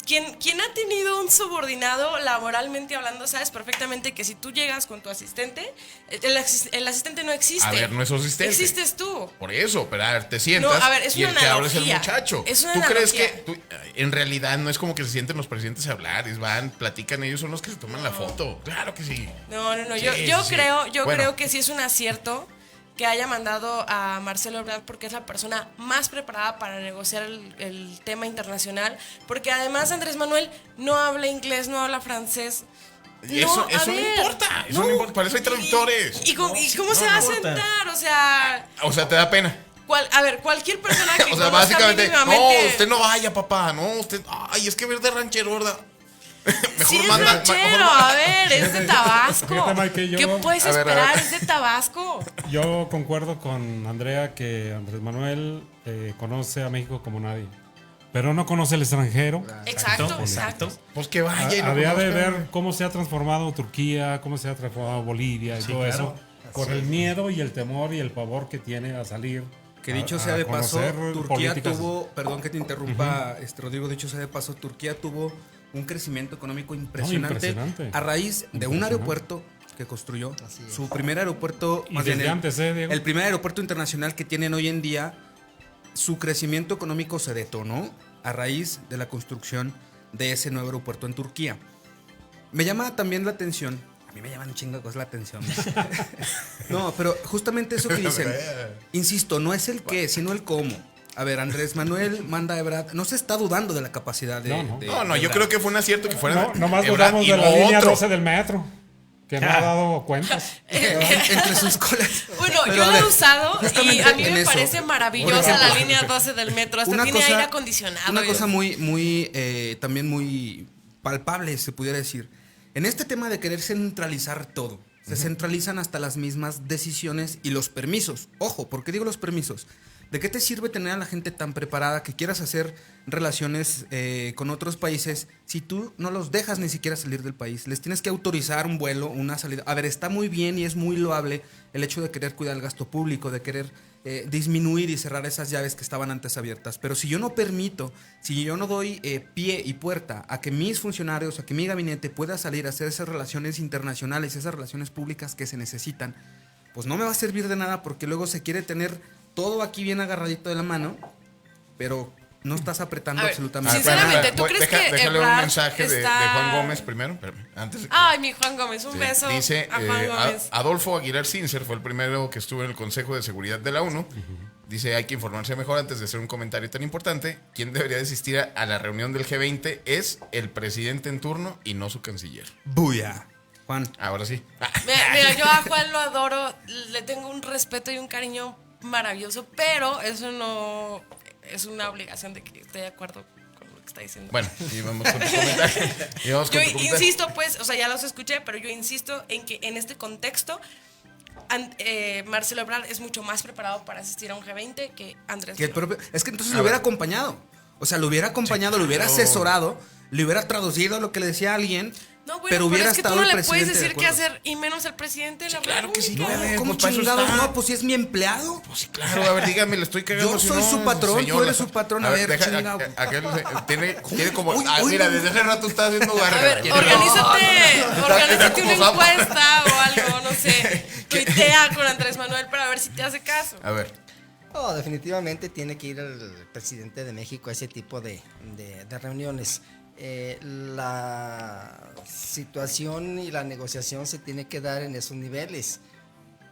¿quién ha tenido un subordinado laboralmente hablando? Sabes perfectamente que si tú llegas con tu asistente, el asistente no existe. A ver, no es su asistente. Existes tú. Por eso, pero a ver, te sientas No, a ver, es y una el que habla es el analogía. muchacho. Es una ¿Tú crees analogía. que en realidad no es como que se sienten los presidentes a hablar, van, platican, ellos son los que se toman la foto? Claro que sí. No. Sí, Yo sí. creo Bueno. creo que sí es un acierto que haya mandado a Marcelo Ebrard, porque es la persona más preparada para negociar el tema internacional, porque además Andrés Manuel no habla inglés, no habla francés. Eso no importa, eso no importa, para eso hay traductores. ¿Y cómo se va a sentar? O sea, te da pena. Cualquier persona que O sea, conozca básicamente, no, mínimamente- usted no vaya, papá, no, usted, ay, es que verde ranchero, ¿verdad? Sí, es ranchero, a ver, es de Tabasco. Fíjate, Mike, yo- ¿Qué puedes A ver, esperar? Es de Tabasco. Yo concuerdo con Andrea que Andrés Manuel conoce a México como nadie, pero no conoce el extranjero. Exacto. Pues que vaya y lo Había de conozca. ver cómo se ha transformado Turquía, cómo se ha transformado Bolivia y todo claro. eso, por el miedo y el temor y el pavor que tiene a salir. Que dicho a- sea a de paso, conocer Turquía políticas. tuvo, perdón que te interrumpa, Rodrigo, dicho sea de paso, Turquía tuvo un crecimiento económico impresionante, impresionante. a raíz de un Impresionante. aeropuerto que construyó. Su primer aeropuerto, Y más bien desde antes, Diego. el primer aeropuerto internacional que tienen hoy en día, su crecimiento económico se detonó a raíz de la construcción de ese nuevo aeropuerto en Turquía. Me llama también la atención, a mí me llaman un chingo de cosas la atención. No, pero justamente eso que dicen, insisto, no es el qué, sino el cómo. A ver, Andrés Manuel manda a Ebrard, no se está dudando de la capacidad de... No. de- No, de yo Ebrard. creo que fue un acierto que fuera. No, nomás Ebrard dudamos y de la no línea otro. 12 del metro, que no ha dado cuentas. Entre sus colas. Bueno, Pero, yo a lo ver, he usado y justamente a mí en me eso, parece por maravillosa ejemplo, la línea 12 del metro. Hasta tiene aire acondicionado. Una y- cosa también muy palpable, se pudiera decir. En este tema de querer centralizar todo, se centralizan hasta las mismas decisiones y los permisos. Ojo, ¿por qué digo los permisos? ¿De qué te sirve tener a la gente tan preparada que quieras hacer relaciones con otros países si tú no los dejas ni siquiera salir del país? Les tienes que autorizar un vuelo, una salida. A ver, está muy bien y es muy loable el hecho de querer cuidar el gasto público, de querer disminuir y cerrar esas llaves que estaban antes abiertas. Pero si yo no permito, si yo no doy pie y puerta a que mis funcionarios, a que mi gabinete pueda salir a hacer esas relaciones internacionales, esas relaciones públicas que se necesitan, pues no me va a servir de nada porque luego se quiere tener todo aquí bien agarradito de la mano, pero no estás apretando A ver, absolutamente sinceramente, nada. ¿tú crees que Déjale un Ebrard mensaje de está- Juan Gómez primero. Espérame, antes de que- Ay, mi Juan Gómez, un Sí, beso dice, a Juan Gómez. Adolfo Aguilar Sincer fue el primero que estuvo en el Consejo de Seguridad de la ONU. Dice, hay que informarse mejor antes de hacer un comentario tan importante. Quien debería de asistir a la reunión del G20 es el presidente en turno y no su canciller. ¡Buya! Juan. Ahora sí. Mira, yo a Juan lo adoro, le tengo un respeto y un cariño maravilloso, pero eso no es una obligación de que esté de acuerdo con lo que está diciendo. Bueno, y vamos con tu comentario. Y vamos con Yo tu comentario. insisto, pues, o sea, ya los escuché, pero yo insisto en que en este contexto Marcelo Ebrard es mucho más preparado para asistir a un G20 que Andrés Manuel. Es que entonces lo hubiera acompañado. O sea, lo hubiera acompañado, lo hubiera asesorado, le hubiera traducido lo que le decía a alguien. No, bueno, pero hubiera es que tú estado no el le puedes presidente de decir qué acuerdo. hacer, y menos al presidente de la claro que sí. República. No, ¿Cómo pues para eso chingados? está. No, pues si es mi empleado. Pues sí, claro, a ver, dígame, le estoy cagando. Yo si soy no, su patrón, señor, tú eres su patrón, a ver, chingado. Tiene como. Uy, Ah, uy, mira, no. desde hace rato está haciendo A garra. ver, organízate una como zapa. encuesta o algo, no sé. Tuitea con Andrés Manuel para ver si te hace caso. A ver. No, definitivamente tiene que ir el presidente de México a ese tipo de reuniones. La situación y la negociación se tiene que dar en esos niveles.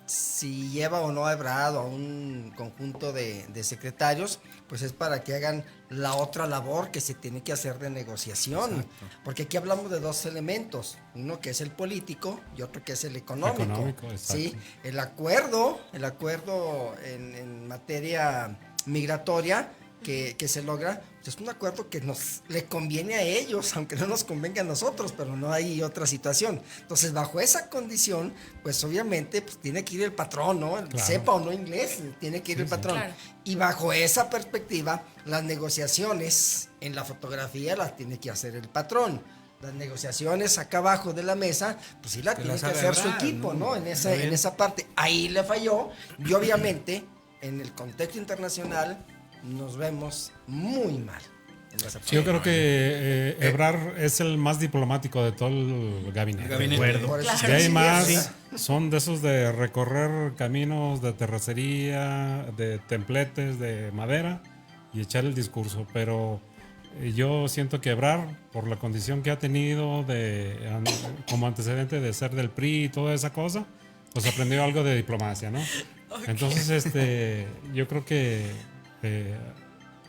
Si lleva o no a Ebrard o a un conjunto de secretarios, pues es para que hagan la otra labor que se tiene que hacer de negociación. Exacto. Porque aquí hablamos de dos elementos, uno que es el político y otro que es el económico. ¿Sí? El acuerdo en materia migratoria que se logra, pues es un acuerdo que le conviene a ellos, aunque no nos convenga a nosotros, pero no hay otra situación. Entonces, bajo esa condición, pues obviamente pues, tiene que ir el patrón, ¿no? Claro. Sepa o no inglés, tiene que ir el patrón. Claro. Y bajo esa perspectiva, las negociaciones en la fotografía las tiene que hacer el patrón. Las negociaciones acá abajo de la mesa, pues sí la Que tiene las que haga hacer su verdad, equipo, ¿no? En Está bien. esa parte. Ahí le falló. Y obviamente, en el contexto internacional, nos vemos muy mal. Sí, yo creo que Ebrard es el más diplomático de todo el gabinete. El gabinete. De acuerdo. Por eso De ahí sí, más sí. son de esos de recorrer caminos de terracería, de templetes, de madera y echar el discurso. Pero yo siento que Ebrard, por la condición que ha tenido como antecedente de ser del PRI y toda esa cosa, pues aprendió algo de diplomacia, ¿no? Entonces, yo creo que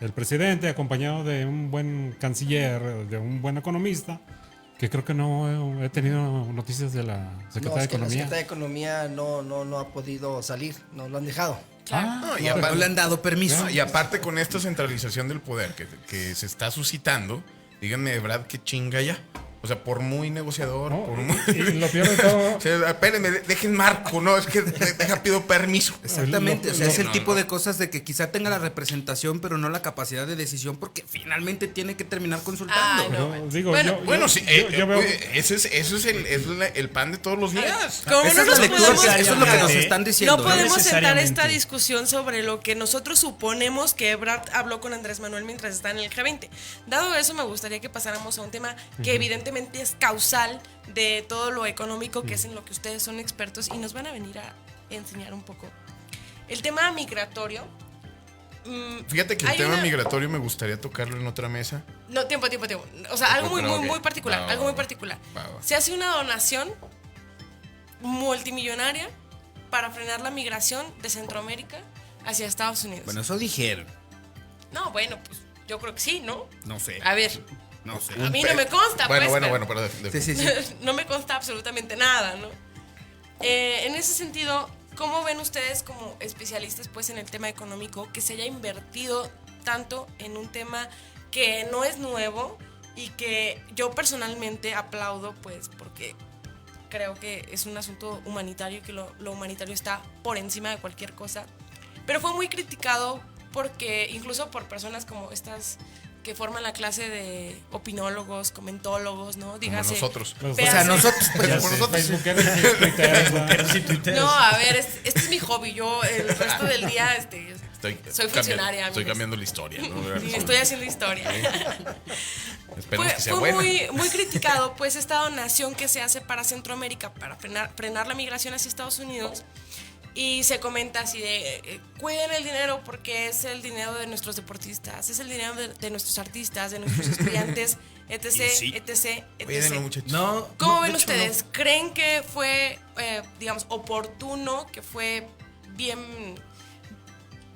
el presidente, acompañado de un buen canciller, de un buen economista, que creo que no he tenido noticias de la No, Secretaría es de que la Economía. Secretaría de Economía no ha podido salir, no lo han dejado. No, y No aparte- le han dado permiso. No, y aparte con esta centralización del poder que se está suscitando, díganme de verdad que chinga ya. O sea, por muy negociador, No, por muy... y lo peor de todo, O sea, espérenme, dejen marco, no, es que pido permiso. Exactamente, Lo- o sea, es el no, tipo no. de cosas de que quizá tenga la representación, pero no la capacidad de decisión, porque finalmente tiene que terminar consultando. Ay, no. yo digo, Bueno, Bueno, sí, yo veo, ese es el pan de todos los días. Como Esa no es la nos lectura, podemos, eso es lo que nos están no diciendo. podemos sentar necesariamente. esta discusión sobre lo que nosotros suponemos que Ebrard habló con Andrés Manuel mientras está en el G20. Dado eso, me gustaría que pasáramos a un tema que evidentemente es causal de todo lo económico, que es en lo que ustedes son expertos y nos van a venir a enseñar un poco. El tema migratorio. Fíjate que el Hay tema una- migratorio me gustaría tocarlo en otra mesa. No, tiempo. O sea, algo Pero, ok. muy particular. Va, algo va, muy particular. va, va. Se hace una donación multimillonaria para frenar la migración de Centroamérica hacia Estados Unidos. Bueno, eso dijeron. No, bueno, pues yo creo que sí, ¿no? No sé. A ver, No sé. a mí no me consta, Bueno, pues. bueno, pero Sí, sí, sí. No me consta absolutamente nada, ¿no? En ese sentido, ¿cómo ven ustedes como especialistas pues en el tema económico que se haya invertido tanto en un tema que no es nuevo y que yo personalmente aplaudo pues porque creo que es un asunto humanitario y que lo humanitario está por encima de cualquier cosa, pero fue muy criticado porque incluso por personas como estas que forman la clase de opinólogos, comentólogos, ¿no? como Dígase, nosotros. Los- O sea, véase- nosotros, pues, ya por sé, nosotros. facebookeros y tuiteros, No, a ver, este es mi hobby. Yo el resto del día soy funcionaria. Estoy amigos. cambiando la historia, ¿no? Sí, estoy haciendo historia. Esperemos que sea Fue buena. muy criticado pues esta donación que se hace para Centroamérica para frenar la migración hacia Estados Unidos. Y se comenta así de, cuiden el dinero porque es el dinero de nuestros deportistas, es el dinero de nuestros artistas, de nuestros estudiantes, etc, sí. etc, Cuídenlo, etc. muchachos. no. ¿Cómo no, ven de hecho, ustedes? ¿Creen que fue, digamos, oportuno, que fue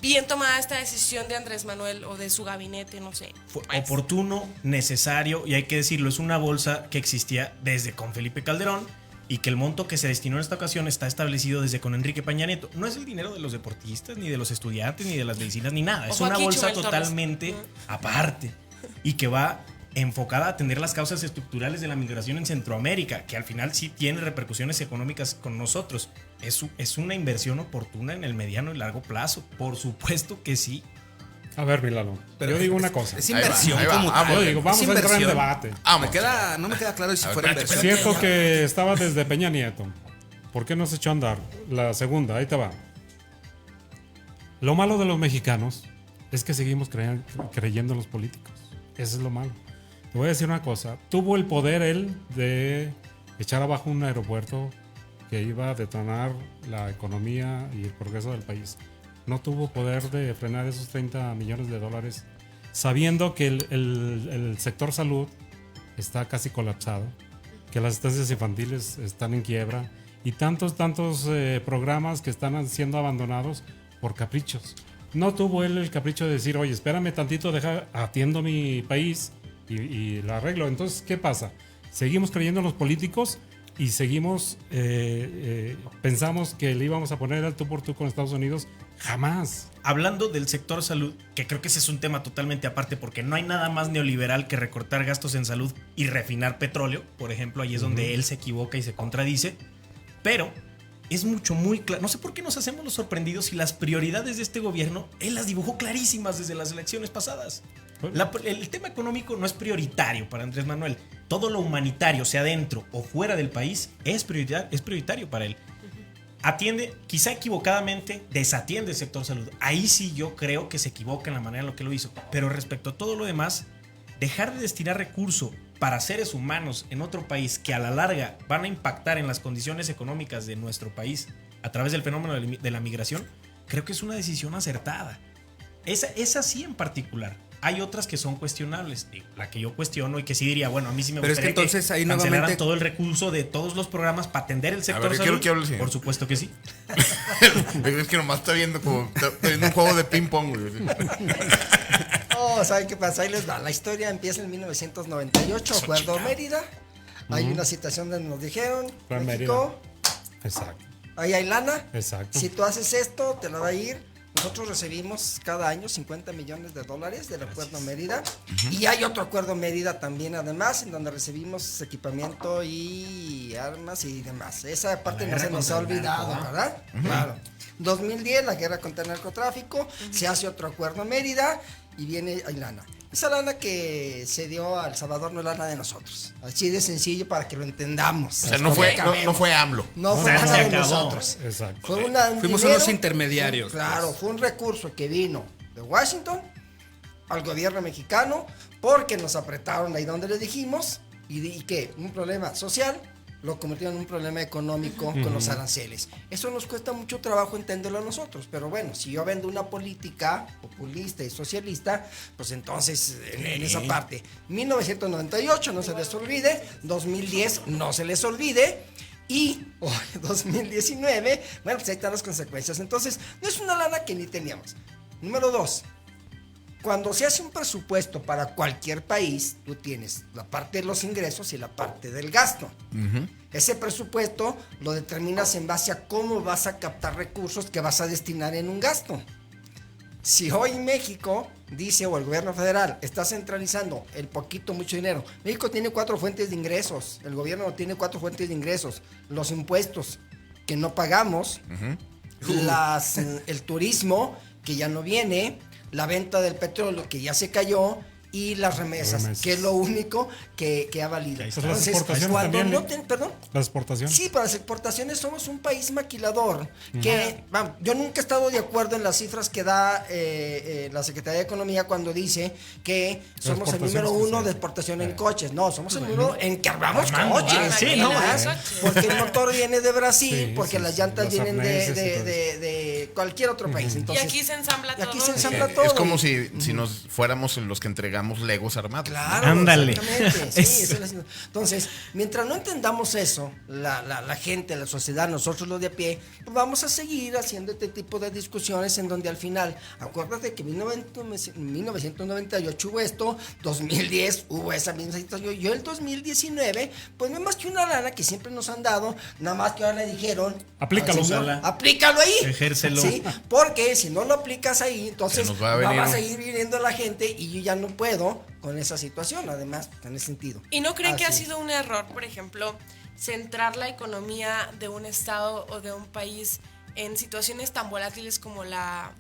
bien tomada esta decisión de Andrés Manuel o de su gabinete, no sé? Fue Pues, oportuno, necesario, y hay que decirlo, es una bolsa que existía desde con Felipe Calderón y que el monto que se destinó en esta ocasión está establecido desde con Enrique Peña Nieto. No es el dinero de los deportistas, ni de los estudiantes, ni de las medicinas, ni nada. Es Ojo una aquí, bolsa Chumel totalmente aparte y que va enfocada a atender las causas estructurales de la migración en Centroamérica, que al final sí tiene repercusiones económicas con nosotros. Es una inversión oportuna en el mediano y largo plazo. Por supuesto que sí. A ver, Milano, yo digo una cosa. Es Ahí va, inversión ahí va, como vamos. tal. Yo digo, vamos Es a entrar en inversión. debate. Vamos. No me queda claro si A ver, fuera espérate, inversión. Cierto que estaba desde Peña Nieto. ¿Por qué no se echó a andar? La segunda, ahí te va. Lo malo de los mexicanos es que seguimos creyendo en los políticos. Eso es lo malo. Te voy a decir una cosa. Tuvo el poder él de echar abajo un aeropuerto que iba a detonar la economía y el progreso del país. No tuvo poder de frenar esos 30 millones de dólares sabiendo que el sector salud está casi colapsado, que las estancias infantiles están en quiebra y tantos programas que están siendo abandonados por caprichos. no tuvo él el capricho de decir, oye, espérame tantito, atiendo mi país y la arreglo. Entonces, ¿qué pasa? Seguimos creyendo en los políticos y seguimos, pensamos que le íbamos a poner al tú por tú con Estados Unidos. Jamás. Hablando del sector salud, que creo que ese es un tema totalmente aparte, porque no hay nada más neoliberal que recortar gastos en salud y refinar petróleo, por ejemplo, ahí es donde él se equivoca y se contradice, pero es muy claro. No sé por qué nos hacemos los sorprendidos si las prioridades de este gobierno, él las dibujó clarísimas desde las elecciones pasadas. El tema económico no es prioritario para Andrés Manuel. Todo lo humanitario, sea dentro o fuera del país, es prioritario para él. Atiende, quizá equivocadamente, desatiende el sector salud. Ahí sí yo creo que se equivoca en la manera en la que lo hizo. Pero respecto a todo lo demás, dejar de destinar recursos para seres humanos en otro país que a la larga van a impactar en las condiciones económicas de nuestro país a través del fenómeno de la migración, creo que es una decisión acertada. Esa sí en particular. Hay otras que son cuestionables. La que yo cuestiono y que sí diría, bueno, a mí sí me Pero gustaría es que entonces ahí cancelaran nuevamente todo el recurso de todos los programas para atender el sector salud. quiero que hable, señor. Por supuesto que sí. Es que nomás está viendo como está viendo un juego de ping pong, güey. Oh, ¿saben qué pasa? Ahí les va. La historia empieza en 1998, Acuerdo Mérida. Hay una situación donde nos dijeron, Fue México, Exacto. ahí hay lana. Exacto. Si tú haces esto, te la va a ir. Nosotros recibimos cada año 50 millones de dólares del Acuerdo Mérida. Y hay otro Acuerdo Mérida también, además, en donde recibimos equipamiento y armas y demás. Esa parte no se nos ha olvidado, ¿verdad? Claro. 2010, la guerra contra el narcotráfico, se hace otro Acuerdo Mérida y viene hay lana. Esa lana que se dio a El Salvador no es lana de nosotros. Así de sencillo para que lo entendamos. O sea, no fue AMLO. No fue se nada de acabó. nosotros. Exacto. Fue un Fuimos dinero, unos intermediarios. Claro, fue un recurso que vino de Washington al gobierno mexicano porque nos apretaron ahí donde le dijimos y que un problema social lo convirtieron en un problema económico con los aranceles. Eso nos cuesta mucho trabajo entenderlo a nosotros, pero bueno, si yo vendo una política populista y socialista, pues entonces en esa parte. 1998 no se les olvide, 2010 no se les olvide. Y 2019, bueno, pues ahí están las consecuencias. Entonces, no es una lana que ni teníamos. Número 2, cuando se hace un presupuesto para cualquier país, tú tienes la parte de los ingresos y la parte del gasto. Ese presupuesto lo determinas en base a cómo vas a captar recursos que vas a destinar en un gasto. Si hoy México dice, o el gobierno federal, está centralizando el poquito, mucho dinero. México tiene 4 fuentes de ingresos. El gobierno tiene 4 fuentes de ingresos. Los impuestos que no pagamos, el turismo que ya no viene, la venta del petróleo que ya se cayó y las remesas, que es lo único que ha valido. Las exportaciones cuando también. ¿Perdón? Las exportaciones. Sí, para las exportaciones somos un país maquilador. Que, vamos, yo nunca he estado de acuerdo en las cifras que da la Secretaría de Economía cuando dice que somos el número 1 de exportación en coches. No, somos el número en que armamos coches. Sí, no, porque el motor viene de Brasil, porque las llantas los vienen arneses de cualquier otro país. Entonces, Y aquí se ensambla todo. aquí se ensambla todo. Es como si nos fuéramos los que entregamos Legos armados. Claro, Ándale. exactamente. Sí, eso es. Entonces, mientras no entendamos eso, la gente, la sociedad, nosotros los de a pie, pues vamos a seguir haciendo este tipo de discusiones en donde al final, acuérdate que en 1998 hubo esto, 2010 hubo esa misma situación, yo el 2019, pues no es más que una lana que siempre nos han dado, nada más que ahora le dijeron, Aplícalo. aplícalo ahí. Ejércelo. Sí, porque si no lo aplicas ahí, entonces Se nos va a venir va a seguir viniendo la gente y yo ya no puedo con esa situación, además, en ese sentido. ¿Y no creen que ha Así. sido un error, por ejemplo, centrar la economía de un estado o de un país en situaciones tan volátiles como la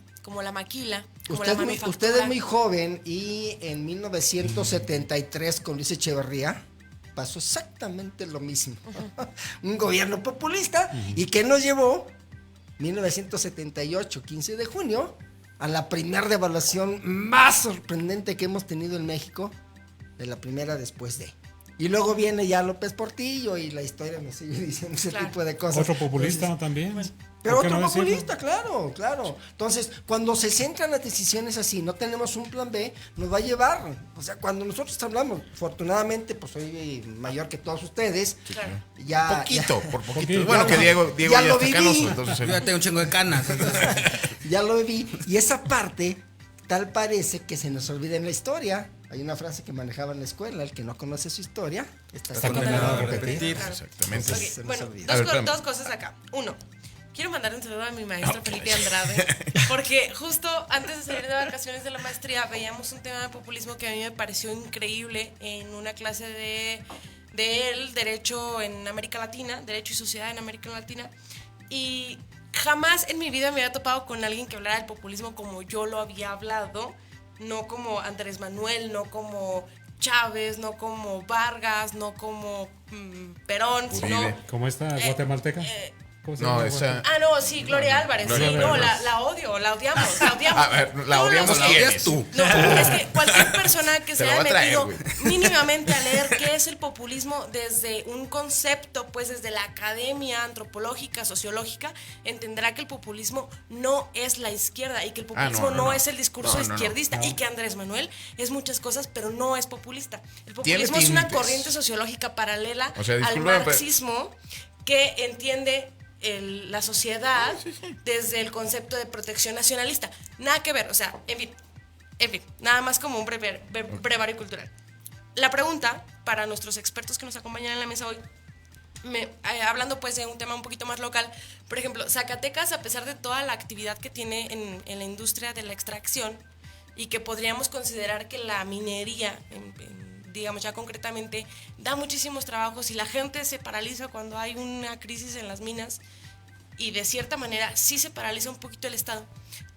maquila, como la manufactura? Usted es muy joven y en 1973 con Luis Echeverría pasó exactamente lo mismo. Un gobierno populista y que nos llevó 1978, 15 de junio, a la primera devaluación más sorprendente que hemos tenido en México, de la primera después de. Y luego viene ya López Portillo y la historia nos sigue diciendo ese tipo de cosas. Otro populista Entonces, también. pero ¿Por qué otro no decirlo? populista, claro. Entonces, cuando se centran las decisiones así, no tenemos un plan B, nos va a llevar. O sea, cuando nosotros hablamos, afortunadamente, pues soy mayor que todos ustedes. Claro. Ya, Poquito, ya, por poquito. Poquito. Bueno, que Diego Ya ya lo está viví. canoso, entonces Yo ya tengo un chingo de canas. Ya lo vi. Y esa parte, tal parece que se nos olvida en la historia. Hay una frase que manejaba en la escuela: el que no conoce su historia está condenado a repetir. Exactamente. Ok, Se nos bueno, olvida. A ver, espérame. dos cosas acá. Uno, quiero mandar un saludo a mi maestro Felipe Andrade, porque justo antes de salir de vacaciones de la maestría veíamos un tema de populismo que a mí me pareció increíble en una clase de él, Derecho en América Latina, Derecho y Sociedad en América Latina, y jamás en mi vida me había topado con alguien que hablara del populismo como yo lo había hablado, no como Andrés Manuel, no como Chávez, no como Vargas, no como Perón, sino... Uribe. ¿Cómo está guatemalteca? ¿Cómo se No, llama? esa. Ah, no, sí, Gloria Álvarez. Gloria Sí, no, Álvarez. la odio, la odiamos, la odiamos. A ver, la odiamos no, quién no, es tú. No, es que cualquier persona que Te se lo haya voy a traer, metido güey. mínimamente a leer qué es el populismo desde un concepto, pues desde la academia antropológica, sociológica, entenderá que el populismo no es la izquierda y que el populismo no es el discurso izquierdista y que Andrés Manuel es muchas cosas, pero no es populista. El populismo es una tintes. corriente sociológica paralela O sea, al discúlpame, pero- marxismo que entiende la sociedad desde el concepto de protección nacionalista. Nada que ver, o sea, en fin, nada más como un brevario cultural. La pregunta para nuestros expertos que nos acompañan en la mesa hoy, hablando pues de un tema un poquito más local, por ejemplo, Zacatecas, a pesar de toda la actividad que tiene en la industria de la extracción y que podríamos considerar que la minería, digamos ya concretamente, da muchísimos trabajos y la gente se paraliza cuando hay una crisis en las minas y de cierta manera sí se paraliza un poquito el Estado.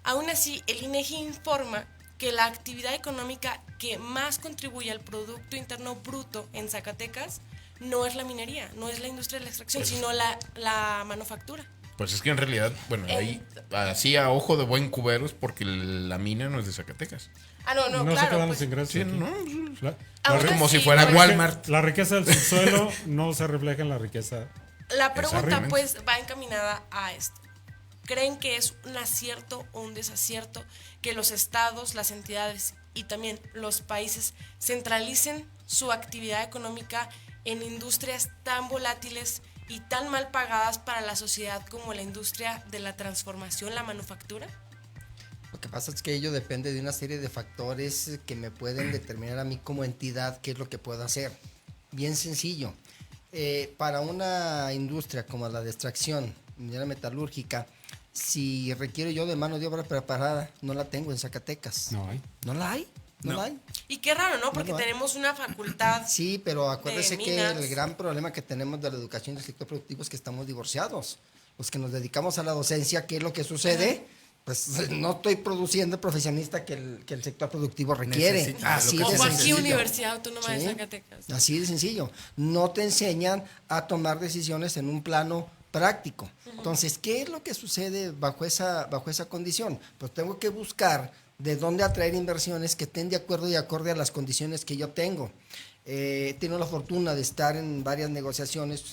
Aún así, el INEGI informa que la actividad económica que más contribuye al Producto Interno Bruto en Zacatecas no es la minería, no es la industria de la extracción, sino la manufactura. Pues es que en realidad, bueno, ahí así a ojo de buen cubero es porque la mina no es de Zacatecas. Ah, no, No claro. se quedan pues, los ingresos. Sí, aquí. no. Aún Como así, si fuera pues, Walmart. La riqueza del subsuelo no se refleja en la riqueza. La pregunta Exactamente. pues va encaminada a esto. ¿Creen que es un acierto o un desacierto que los estados, las entidades y también los países centralicen su actividad económica en industrias tan volátiles y tan mal pagadas para la sociedad como la industria de la transformación, la manufactura? Lo que pasa es que ello depende de una serie de factores que me pueden determinar a mí como entidad qué es lo que puedo hacer. Bien sencillo. Para una industria como la de extracción minera metalúrgica, si requiero yo de mano de obra preparada, no la tengo en Zacatecas. No hay. ¿No la hay? ¿No la hay? Y qué raro, ¿no? Porque No, no. tenemos una facultad. Sí, pero acuérdese que minas. el gran problema que tenemos de la educación del sector productivo es que estamos divorciados. Los que nos dedicamos a la docencia, ¿qué es lo que sucede? Pues no estoy produciendo el profesionista que el sector productivo requiere. Necesita, Así lo que de Ojo, aquí sencillo. Universidad Autónoma de Sí. Zacatecas. Así de sencillo. No te enseñan a tomar decisiones en un plano práctico. Entonces, ¿qué es lo que sucede bajo esa condición? Pues tengo que buscar de dónde atraer inversiones que estén de acuerdo y acorde a las condiciones que yo tengo. Tengo la fortuna de estar en varias negociaciones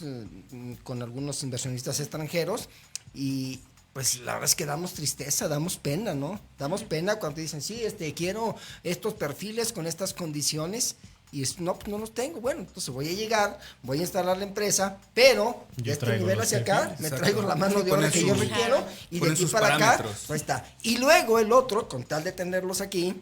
con algunos inversionistas extranjeros y pues la verdad es que damos tristeza, damos pena, ¿no? Damos pena cuando te dicen, sí, quiero estos perfiles con estas condiciones y no, pues no los tengo. Bueno, entonces voy a llegar, voy a instalar la empresa, pero Yo de este traigo nivel los hacia acá, perfiles. me traigo la mano de obra Ponen que yo sus- requiero y de ponen aquí sus para acá, parámetros. pues está. Y luego el otro, con tal de tenerlos aquí,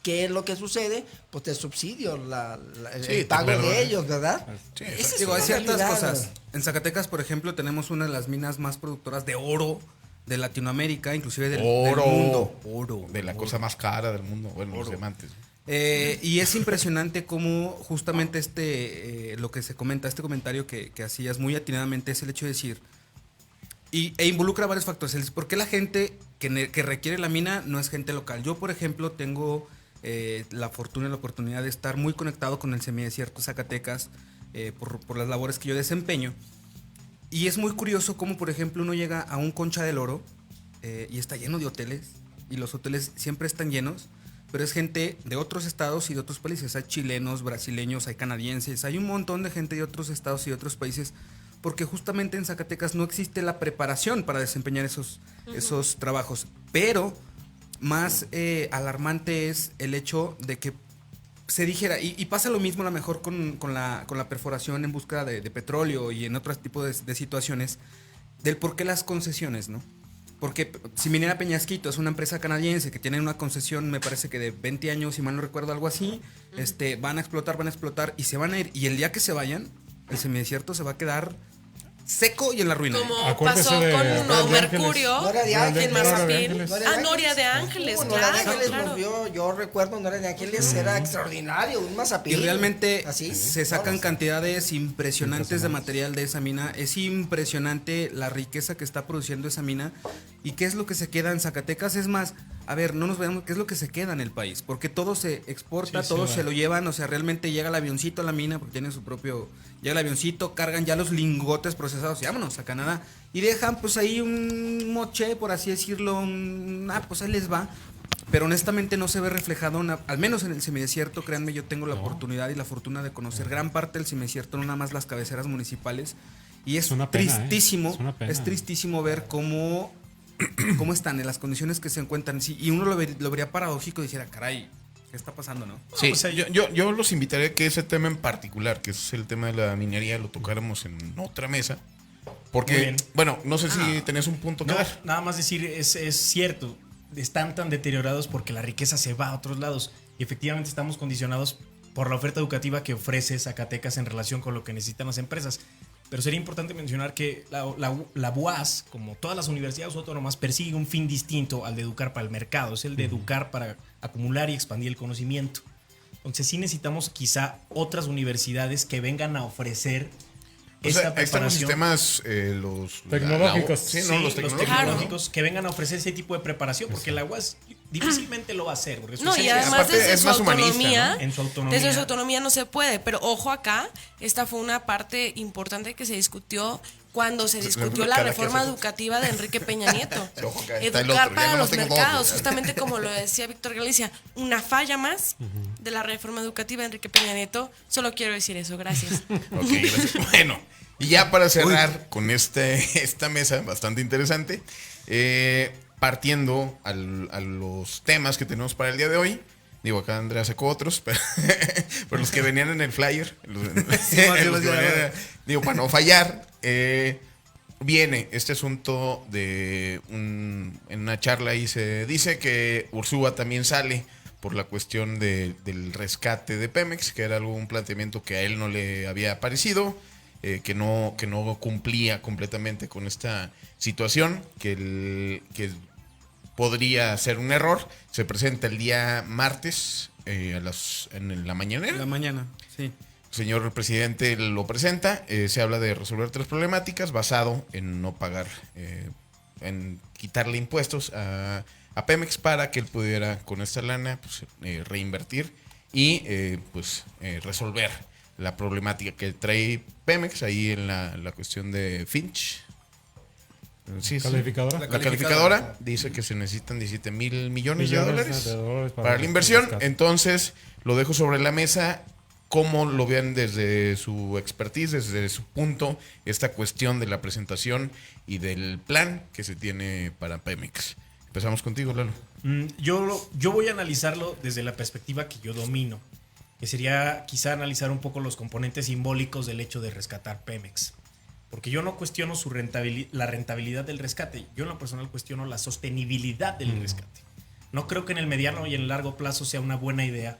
¿qué es lo que sucede? Pues te subsidio el Sí, pago te perdonan. de ellos, ¿verdad? Sí, Esa es Digo, hay una ciertas realidad. cosas. En Zacatecas, por ejemplo, tenemos una de las minas más productoras de oro de Latinoamérica, inclusive del Oro. mundo. Oro. De la cosa más cara del mundo. Bueno, los diamantes. Y es impresionante cómo justamente lo que se comenta, este comentario que hacías muy atinadamente es el hecho de decir, e involucra varios factores. ¿Por qué la gente que requiere la mina no es gente local? Yo, por ejemplo, tengo la fortuna y la oportunidad de estar muy conectado con el semidesierto Zacatecas por las labores que yo desempeño. Y es muy curioso cómo, por ejemplo, uno llega a un Concha del Oro y está lleno de hoteles, y los hoteles siempre están llenos, pero es gente de otros estados y de otros países. Hay chilenos, brasileños, hay canadienses, hay un montón de gente de otros estados y de otros países, porque justamente en Zacatecas no existe la preparación para desempeñar esos trabajos. Pero más alarmante es el hecho de que se dijera, y pasa lo mismo a lo mejor con la perforación en búsqueda de petróleo y en otros tipos de situaciones, del por qué las concesiones, ¿no? porque si Minera Peñasquito es una empresa canadiense que tiene una concesión, me parece que de 20 años, si mal no recuerdo, algo así, van a explotar y se van a ir. Y el día que se vayan, el semidesierto se va a quedar seco y en la ruina. Como Acuérdese pasó de con Nora de Mercurio, Nora de Ángeles. en Nora de Mazapil. Ángeles. Noria de Ángeles, Nora de Ángeles claro. nos vio, yo recuerdo Nora de Ángeles, era extraordinario, un Y mazapil. realmente así se sacan cantidades impresionantes de material de esa mina. Es impresionante la riqueza que está produciendo esa mina. ¿Y qué es lo que se queda en Zacatecas? Es más, a ver, no nos veamos qué es lo que se queda en el país. Porque todo se exporta, Sí, todo sí, se lo llevan. O sea, realmente llega el avioncito a la mina porque tiene su propio... Llega el avioncito, cargan ya los lingotes procesados y vámonos a Canadá. Y dejan pues ahí un moche, por así decirlo. Pues ahí les va. Pero honestamente no se ve reflejado, al menos en el semidesierto, créanme, yo tengo la oportunidad y la fortuna de conocer gran parte del semidesierto, no nada más las cabeceras municipales. Y es una pena, tristísimo, es una pena. es tristísimo ver cómo están, en las condiciones que se encuentran. Sí, y uno lo vería paradójico y dijera, caray, ¿qué está pasando, no? Sí, o sea, yo los invitaría a que ese tema en particular, que es el tema de la minería, lo tocáramos en otra mesa. Muy Porque, bien. bueno, no sé si tenés un punto que No, dar. nada más decir, es cierto, están tan deteriorados porque la riqueza se va a otros lados y efectivamente estamos condicionados por la oferta educativa que ofrece Zacatecas en relación con lo que necesitan las empresas. Pero sería importante mencionar que la UAS, como todas las universidades autónomas, persigue un fin distinto al de educar para el mercado, es el de educar para acumular y expandir el conocimiento. Entonces sí necesitamos quizá otras universidades que vengan a ofrecer O sea, esta ahí están los preparación. sistemas los Tecnológicos. Sí, Sí, no, los los tecnológicos. tecnológicos que vengan a ofrecer ese tipo de preparación, porque la UAS difícilmente lo va a hacer. Porque No, y especialmente además aparte desde es su más humanista, autonomía, ¿no? En su autonomía. desde su autonomía no se puede, pero ojo acá, esta fue una parte importante que se discutió cuando se discutió la Cada reforma que hace- educativa de Enrique Peña Nieto. Ojo, acá está el Educar otro, ya para no los tengo mercados, dos. justamente como lo decía Víctor Galicia, una falla más de la reforma educativa de Enrique Peña Nieto. Solo quiero decir eso, gracias. Ok, gracias. Bueno, y ya para cerrar con esta mesa bastante interesante, partiendo a los temas que tenemos para el día de hoy. Digo, acá Andrea sacó otros, pero los que venían en el flyer, digo, para no fallar, viene este asunto de en una charla ahí se dice que Ursúa también sale por la cuestión del rescate de Pemex, que era un planteamiento que a él no le había parecido, que no cumplía completamente con esta situación, que podría ser un error. Se presenta el día martes en la mañanera. En la mañana, sí. El señor presidente lo presenta. Se habla de resolver 3 problemáticas basado en no pagar, en quitarle impuestos a Pemex para que él pudiera con esta lana pues, reinvertir y resolver la problemática que trae Pemex ahí en la cuestión de Finch. Sí, sí. Calificadora. La calificadora dice que se necesitan 17 mil millones de dólares para la el inversión. rescate. Entonces, lo dejo sobre la mesa. ¿Cómo lo vean desde su expertise, desde su punto, esta cuestión de la presentación y del plan que se tiene para Pemex? Empezamos contigo, Lalo. Yo voy a analizarlo desde la perspectiva que yo domino, que sería quizá analizar un poco los componentes simbólicos del hecho de rescatar Pemex. Porque yo no cuestiono la rentabilidad del rescate, yo en lo personal cuestiono la sostenibilidad del rescate. No creo que en el mediano y en el largo plazo sea una buena idea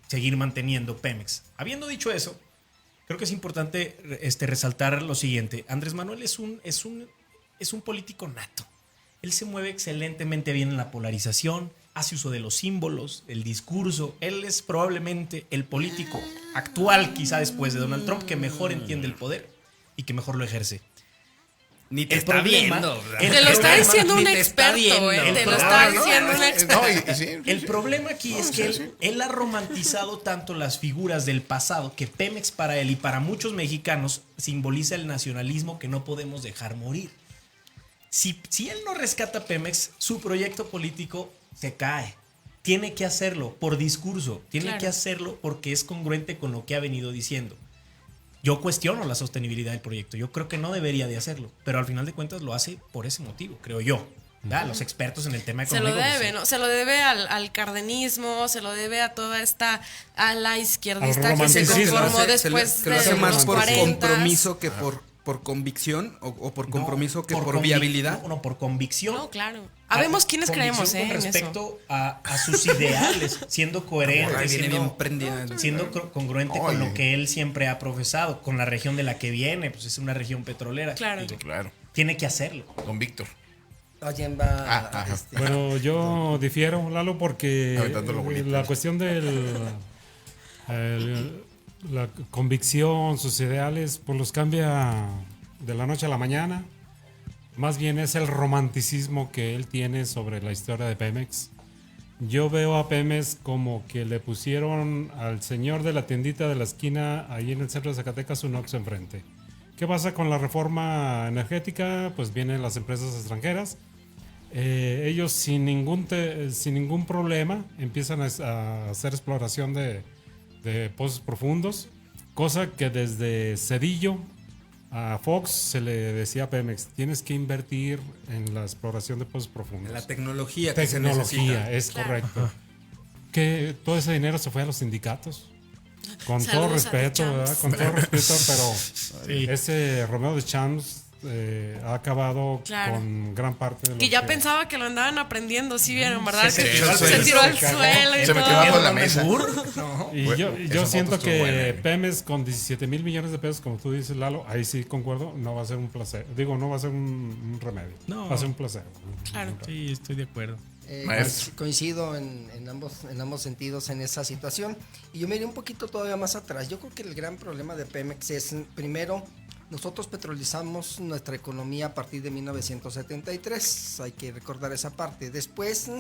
seguir manteniendo Pemex. Habiendo dicho eso, creo que es importante resaltar lo siguiente. Andrés Manuel es un político nato. Él se mueve excelentemente bien en la polarización, hace uso de los símbolos, el discurso. Él es probablemente el político actual, quizá después de Donald Trump, que mejor entiende el poder y que mejor lo ejerce. Ni te El está problema- viendo. el Te lo está problema- diciendo un ni te está experto, viendo. te lo No, está no, diciendo un experto. El problema aquí es que él ha romantizado tanto las figuras del pasado que Pemex para él y para muchos mexicanos simboliza el nacionalismo que no podemos dejar morir. Si él no rescata Pemex, su proyecto político se cae. Tiene que hacerlo por discurso, tiene Claro. que hacerlo porque es congruente con lo que ha venido diciendo. Yo cuestiono la sostenibilidad del proyecto, yo creo que no debería de hacerlo, pero al final de cuentas lo hace por ese motivo, creo yo. ¿Verdad? Los expertos en el tema Se económico. lo debe, pues, ¿no? Se lo debe al cardenismo, se lo debe a toda esta ala izquierdista Al que se romanticismo. conformó Se le- después que lo hace de más los por 40. compromiso que por por convicción o por compromiso No, que por convic- viabilidad. No, por convicción. No, claro. Habemos quienes Convicción creemos, con en eso. respecto a sus ideales, siendo coherente, Ahí viene bien siendo, prendida. congruente No, con y- lo que él siempre ha profesado, con la región de la que viene, pues es una región petrolera. Claro. Digo, Claro. tiene que hacerlo. Don Víctor. Alguien va Ajá. Bueno, yo difiero, Lalo, porque Aventándolo bonito. la cuestión la convicción, sus ideales, pues los cambia de la noche a la mañana. Más bien es el romanticismo que él tiene sobre la historia de Pemex. Yo veo a Pemex como que le pusieron al señor de la tiendita de la esquina ahí en el centro de Zacatecas un Oxxo enfrente. ¿Qué pasa con la reforma energética? Pues vienen las empresas extranjeras. Ellos sin ningún problema empiezan a hacer exploración de pozos profundos, cosa que desde Cedillo a Fox se le decía a Pemex, tienes que invertir en la exploración de pozos profundos. La tecnología que se necesita. Tecnología, es Claro. correcto. Que todo ese dinero se fue a los sindicatos. Con todo Saludos a respeto, The ¿verdad? Champs. Con todo respeto, pero ese Romeo de Champs ha acabado Claro. con gran parte de lo Que ya pensaba que lo andaban aprendiendo, sí vieron, ¿verdad? Se Que tiró al se suelo. tiró al Se cagó. suelo y Se metió todo. abajo de la mesa. Y Bueno, yo esa siento foto estuvo que buena. Pemex con 17 mil millones de pesos, como tú dices, Lalo, ahí sí concuerdo, no va a ser un placer. Digo, no va a ser un remedio. No. Va a ser un placer. Claro. Sí, estoy de acuerdo. Maestro. Coincido en ambos sentidos en esa situación. Y yo me iré un poquito todavía más atrás. Yo creo que el gran problema de Pemex es, primero, nosotros petrolizamos nuestra economía a partir de 1973, hay que recordar esa parte. Después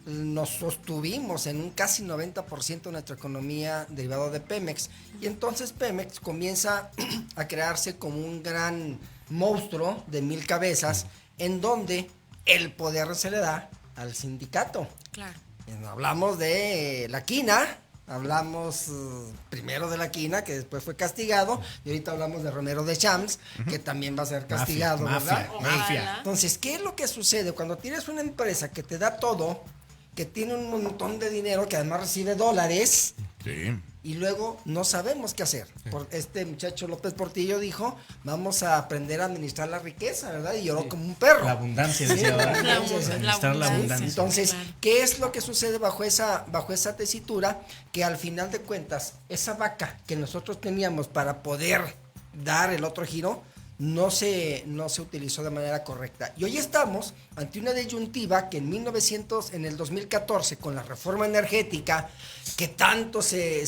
nos sostuvimos en un casi 90% de nuestra economía derivado de Pemex. Y entonces Pemex comienza a crearse como un gran monstruo de 1000 cabezas, en donde el poder se le da al sindicato. Claro. Hablamos de la quina, hablamos primero de la quina, que después fue castigado, y ahorita hablamos de Romero de Champs, que también va a ser castigado, ¿verdad? Mafia. Entonces, ¿qué es lo que sucede cuando tienes una empresa que te da todo, que tiene un montón de dinero, que además recibe dólares, Sí. y luego no sabemos qué hacer? Este muchacho López Portillo dijo, vamos a aprender a administrar la riqueza, ¿verdad? Y lloró como un perro. La abundancia, Sí, decía. la ¿verdad? abundancia, Administrar la abundancia. Entonces, Claro. ¿qué es lo que sucede bajo esa tesitura? Que al final de cuentas, esa vaca que nosotros teníamos para poder dar el otro giro, no se utilizó de manera correcta. Y hoy estamos ante una disyuntiva que en el 2014, con la reforma energética, que tanto se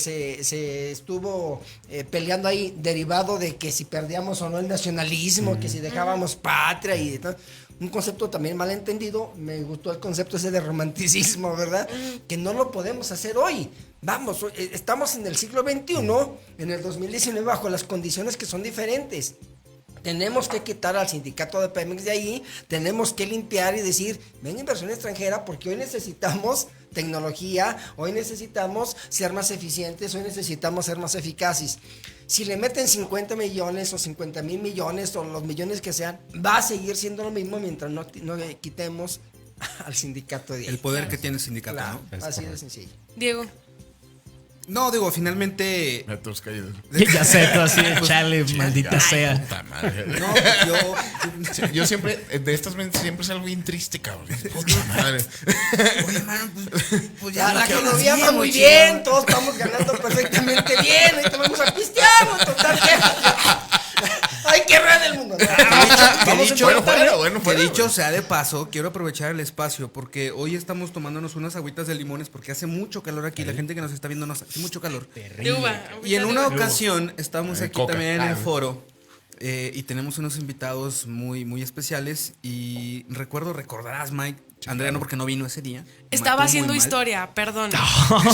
estuvo peleando ahí, derivado de que si perdíamos o no el nacionalismo, que si dejábamos patria y tal. Un concepto también mal entendido. Me gustó el concepto ese de romanticismo, ¿verdad? Que no lo podemos hacer hoy. Vamos, estamos en el siglo XXI, en el 2019, bajo las condiciones que son diferentes. Tenemos que quitar al sindicato de Pemex de ahí, tenemos que limpiar y decir, ven inversión extranjera, porque hoy necesitamos tecnología, hoy necesitamos ser más eficientes, hoy necesitamos ser más eficaces. Si le meten 50 millones o 50,000 millones o los millones que sean, va a seguir siendo lo mismo mientras no le quitemos al sindicato de ahí. El poder que tiene el sindicato, Claro, ¿no? así de sencillo. Diego. No, digo, finalmente. A todos caídos. Ya sé, tú así, chale, maldita sea. Puta madre. No, Yo siempre, de estas veces siempre salgo bien triste, cabrón. Puta madre. Oye, hermano, pues Ya, la que economía hablas va muy chido. bien, todos estamos ganando perfectamente bien, ahí te vamos a pistear, güey, total, hay que errar el mundo. Vamos dicho, bueno, fuera, Que dicho sea de paso, quiero aprovechar el espacio porque hoy estamos tomándonos unas agüitas de limones porque hace mucho calor aquí. La gente que nos está viendo nos hace mucho calor. De uva. Y en una ocasión estamos aquí Coca. también en el foro y tenemos unos invitados muy, muy especiales. Y recordarás, Mike, Andrea no porque no vino ese día. Estaba Estuvo haciendo muy mal. historia, perdón.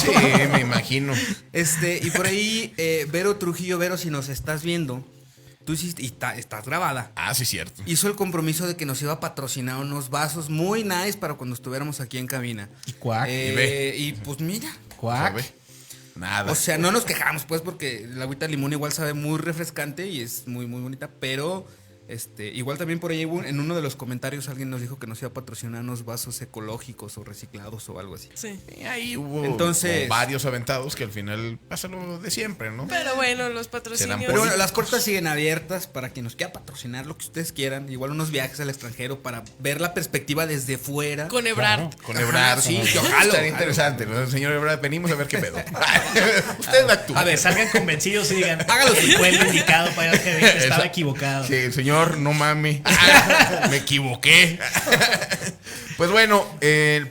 Sí, me imagino. Y por ahí, Vero Trujillo, Vero, si nos estás viendo, tú hiciste, y estás grabada. Ah, sí, cierto. Hizo el compromiso de que nos iba a patrocinar unos vasos muy nice para cuando estuviéramos aquí en cabina. Y cuac. Y pues mira. Cuac. ¿Sabe? Nada. O sea, no nos quejamos pues porque la agüita de limón igual sabe muy refrescante y es muy muy bonita, pero Igual también por ahí en uno de los comentarios alguien nos dijo que nos iba a patrocinar unos vasos ecológicos o reciclados o algo así. Sí. Y ahí hubo Entonces, varios aventados que al final pasa lo de siempre, ¿no? Pero bueno, los patrocinios. Pero bueno, las puertas siguen abiertas para quien nos quiera patrocinar lo que ustedes quieran. Igual unos viajes al extranjero para ver la perspectiva desde fuera. Con Ebrard. Con Ebrard, Sí, yo Estaría jalo. interesante, ¿no? Señor Ebrard, venimos a ver qué pedo. Usted actúa. A ver, salgan convencidos y digan, hágalo si fue el indicado para que vean que estaba equivocado. Sí, señor, no mame. Me equivoqué. Pues bueno,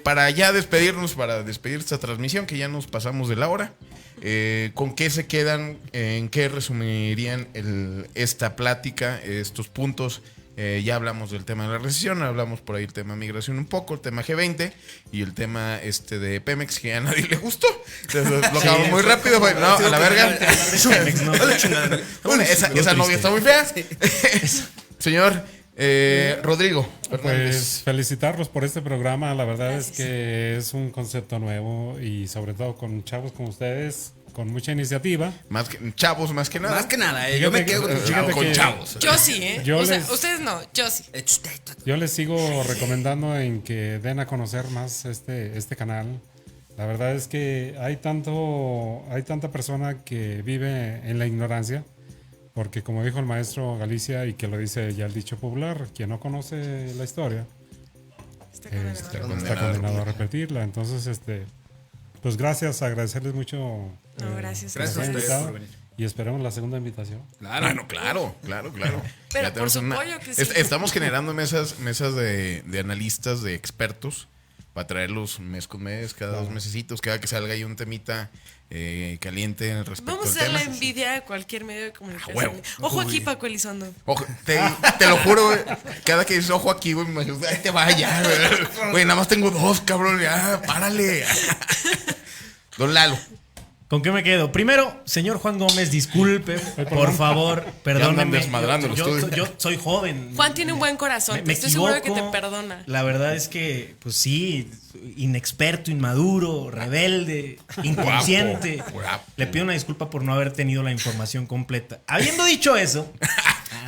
para ya despedirnos, para despedir esta transmisión, que ya nos pasamos de la hora, ¿con qué se quedan? ¿En qué resumirían esta plática, estos puntos? Ya hablamos del tema de la recesión, hablamos por ahí el tema de migración un poco, el tema G20 y el tema de Pemex, que a nadie le gustó. Entonces, lo acabamos muy rápido. Bueno, no, a la verga. Bueno, esa novia está muy fea. Señor Rodrigo Fernández. Pues felicitarlos por este programa. La verdad es que es un concepto nuevo y sobre todo con chavos como ustedes, con mucha iniciativa. Chavos más que nada. Más que nada, yo me quedo con chavos. Yo sí, ¿eh? Yo O sea, les- ustedes no, yo sí. Yo les sigo recomendando en que den a conocer más este canal. La verdad es que hay tanta persona que vive en la ignorancia, porque como dijo el maestro Galicia y que lo dice ya el dicho popular, quien no conoce la historia está condenado a repetirla. Entonces, pues gracias, agradecerles mucho. No, gracias. que nos Gracias a hayan ustedes invitado por venir. y esperemos la segunda invitación. Claro, claro. Pero Ya tenemos por su pollo que sí. Estamos generando mesas de analistas, de expertos, para traerlos mes con mes, cada 2 mesecitos, cada que salga ahí un temita caliente respecto Vamos a al hacer tema. la envidia a cualquier medio de comunicación. huevo. Ojo aquí, Paco Elizondo. Ojo, te lo juro, güey. Cada que dices ojo aquí, güey, me imagino, ahí te vaya, güey. Güey, nada más tengo 2, cabrón. Ya, párale. Don Lalo. ¿Con qué me quedo? Primero, señor Juan Gómez, disculpe, por favor, perdónenme. desmadrando el estudio. Yo soy joven. Juan tiene un buen corazón. Me Estoy seguro de que te equivoco. perdona. La verdad es que, pues sí, inexperto, inmaduro, rebelde, inconsciente. Guapo. Le pido una disculpa por no haber tenido la información completa. Habiendo dicho eso,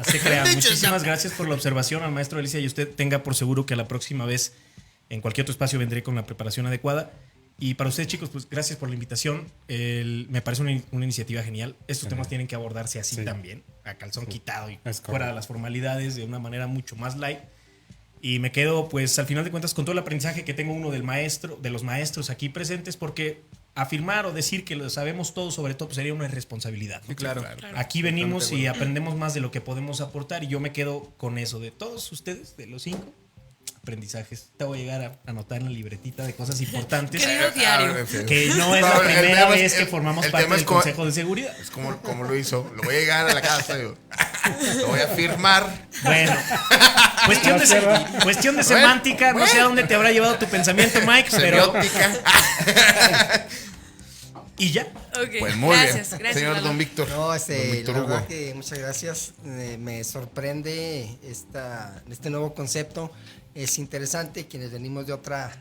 se crea. Muchísimas gracias por la observación al maestro Alicia y usted tenga por seguro que la próxima vez en cualquier otro espacio vendré con la preparación adecuada. Y para ustedes, chicos, pues gracias por la invitación. Me parece una iniciativa genial. Estos temas tienen que abordarse así también, a calzón quitado y Es fuera de las formalidades, de una manera mucho más light. Y me quedo, pues, al final de cuentas, con todo el aprendizaje que tengo uno de los maestros aquí presentes, porque afirmar o decir que lo sabemos todo sobre todo pues, sería una irresponsabilidad, ¿no? Sí, claro. Aquí venimos y aprendemos más de lo que podemos aportar y yo me quedo con eso. De todos ustedes, de los 5 aprendizajes, te voy a llegar a anotar en la libretita de cosas importantes. Querido diario. Que no es la El primera tema es- vez que formamos el parte tema es del como- Consejo de Seguridad. Es como lo hizo. Lo voy a llegar a la casa, digo. Lo voy a firmar. Bueno, cuestión de semántica, no sé a dónde te habrá llevado tu pensamiento, Mike, pero... Semiótica. Y ya. Ok, Pues muy gracias, bien. gracias. Señor Lalo. Don Víctor. No, Don Víctor la Hugo. verdad que muchas gracias. Me sorprende este nuevo concepto. Es interesante. Quienes venimos de otra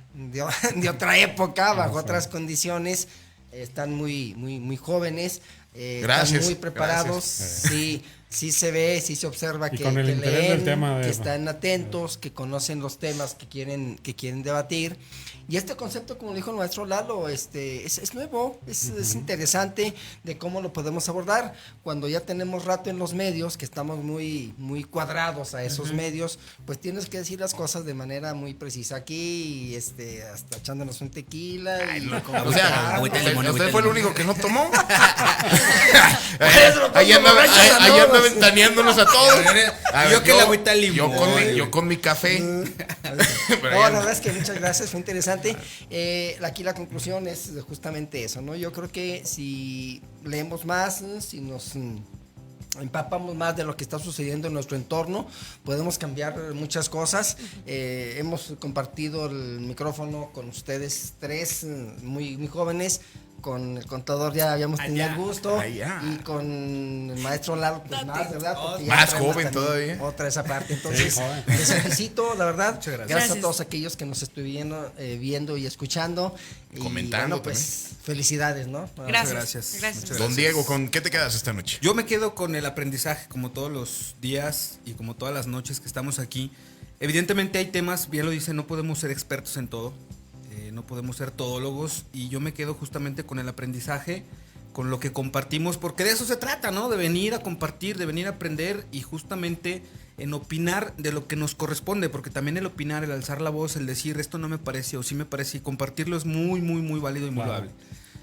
época, bajo otras condiciones, están muy jóvenes. Gracias, Están muy preparados. gracias. Sí se ve, sí se observa Y que, con el que interés del leen, tema de- que están atentos, que conocen los temas que quieren debatir. Y este concepto, como dijo el maestro Lalo, es nuevo, es interesante de cómo lo podemos abordar. Cuando ya tenemos rato en los medios, que estamos muy cuadrados a esos medios, pues tienes que decir las cosas de manera muy precisa. Aquí, hasta echándonos un tequila. O sea, agüita de limón, usted agüita fue de el único que no tomó. Eso lo Ahí pongo anda borrachos a ahí anda todos. ventaneándonos a todos. A ver, Yo que la agüita de limón. Yo con mi café. Pero No, ya- la verdad es que muchas gracias, fue interesante. Aquí la conclusión es justamente eso, ¿no? Yo creo que si leemos más, si nos empapamos más de lo que está sucediendo en nuestro entorno, podemos cambiar muchas cosas. Hemos compartido el micrófono con ustedes 3, muy jóvenes. con el contador ya habíamos tenido el gusto. Allá. Y con el maestro Lalo, pues más, ¿verdad? Porque ya Más traemos joven también todavía. Otra esa parte. Entonces, Sí, joven. les felicito, la verdad. Muchas gracias. Gracias a Gracias. todos aquellos que nos estuvieron viendo y escuchando. Y Comentando bueno, pues, felicidades, ¿no? Gracias. gracias. Gracias. Muchas Don Diego, ¿con qué te quedas esta noche? Yo me quedo con el aprendizaje, como todos los días y como todas las noches que estamos aquí. Evidentemente hay temas, bien lo dice, no podemos ser expertos en todo, no podemos ser todólogos, y yo me quedo justamente con el aprendizaje, con lo que compartimos, porque de eso se trata, ¿no? De venir a compartir, de venir a aprender y justamente en opinar de lo que nos corresponde, porque también el opinar, el alzar la voz, el decir esto no me parece o sí me parece, y compartirlo es muy, muy, muy válido y muy Claro. loable.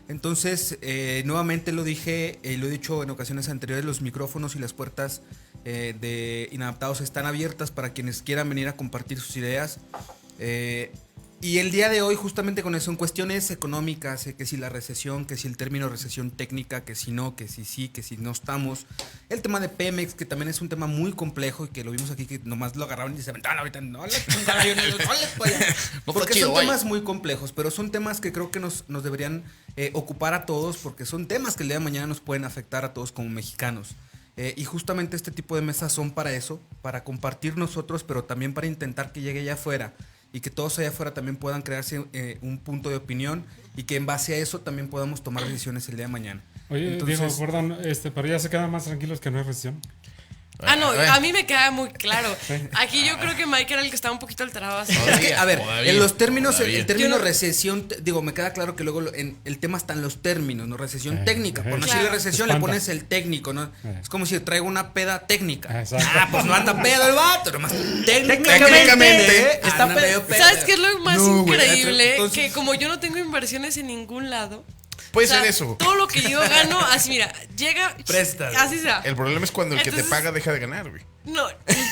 Entonces, nuevamente lo dije, lo he dicho en ocasiones anteriores, los micrófonos y las puertas de Inadaptados están abiertas para quienes quieran venir a compartir sus ideas. Y el día de hoy, justamente con eso, en cuestiones económicas, que si la recesión, que si el término recesión técnica, que si no, que si sí, que si no estamos. El tema de Pemex, que también es un tema muy complejo y que lo vimos aquí, que nomás lo agarraron y se aventaron ahorita. No le chingada, yo no le- no le puedo. Porque chido, son vaya. temas muy complejos, pero son temas que creo que nos deberían ocupar a todos, porque son temas que el día de mañana nos pueden afectar a todos como mexicanos. Y justamente este tipo de mesas son para eso, para compartir nosotros, pero también para intentar que llegue allá afuera y que todos allá afuera también puedan crearse un punto de opinión y que en base a eso también podamos tomar decisiones el día de mañana. Oye, Entonces, Diego, perdón, pero ya se quedan más tranquilos que no es recesión. No, Bueno. a mí me queda muy claro. Aquí yo creo que Mike era el que estaba un poquito alterado así. Es que, a ver, Todavía, en los términos, todavía. el término Yo no- recesión, digo, me queda claro que luego en el tema están los términos, ¿no? Recesión técnica. Por no Claro. decirle recesión, le Espanta. pones el técnico, ¿no? Es como si traigo una peda técnica. Exacto. Pues no anda pedo el vato, nomás Técnicamente, está anda medio pedo. ¿Sabes qué es lo más No, güey. increíble? Entonces- Que como yo no tengo inversiones en ningún lado. Puede o sea, ser eso. Todo lo que yo gano, así mira, llega. Presta. Así sea. El problema es cuando el que te Entonces- paga deja de ganar, güey. No,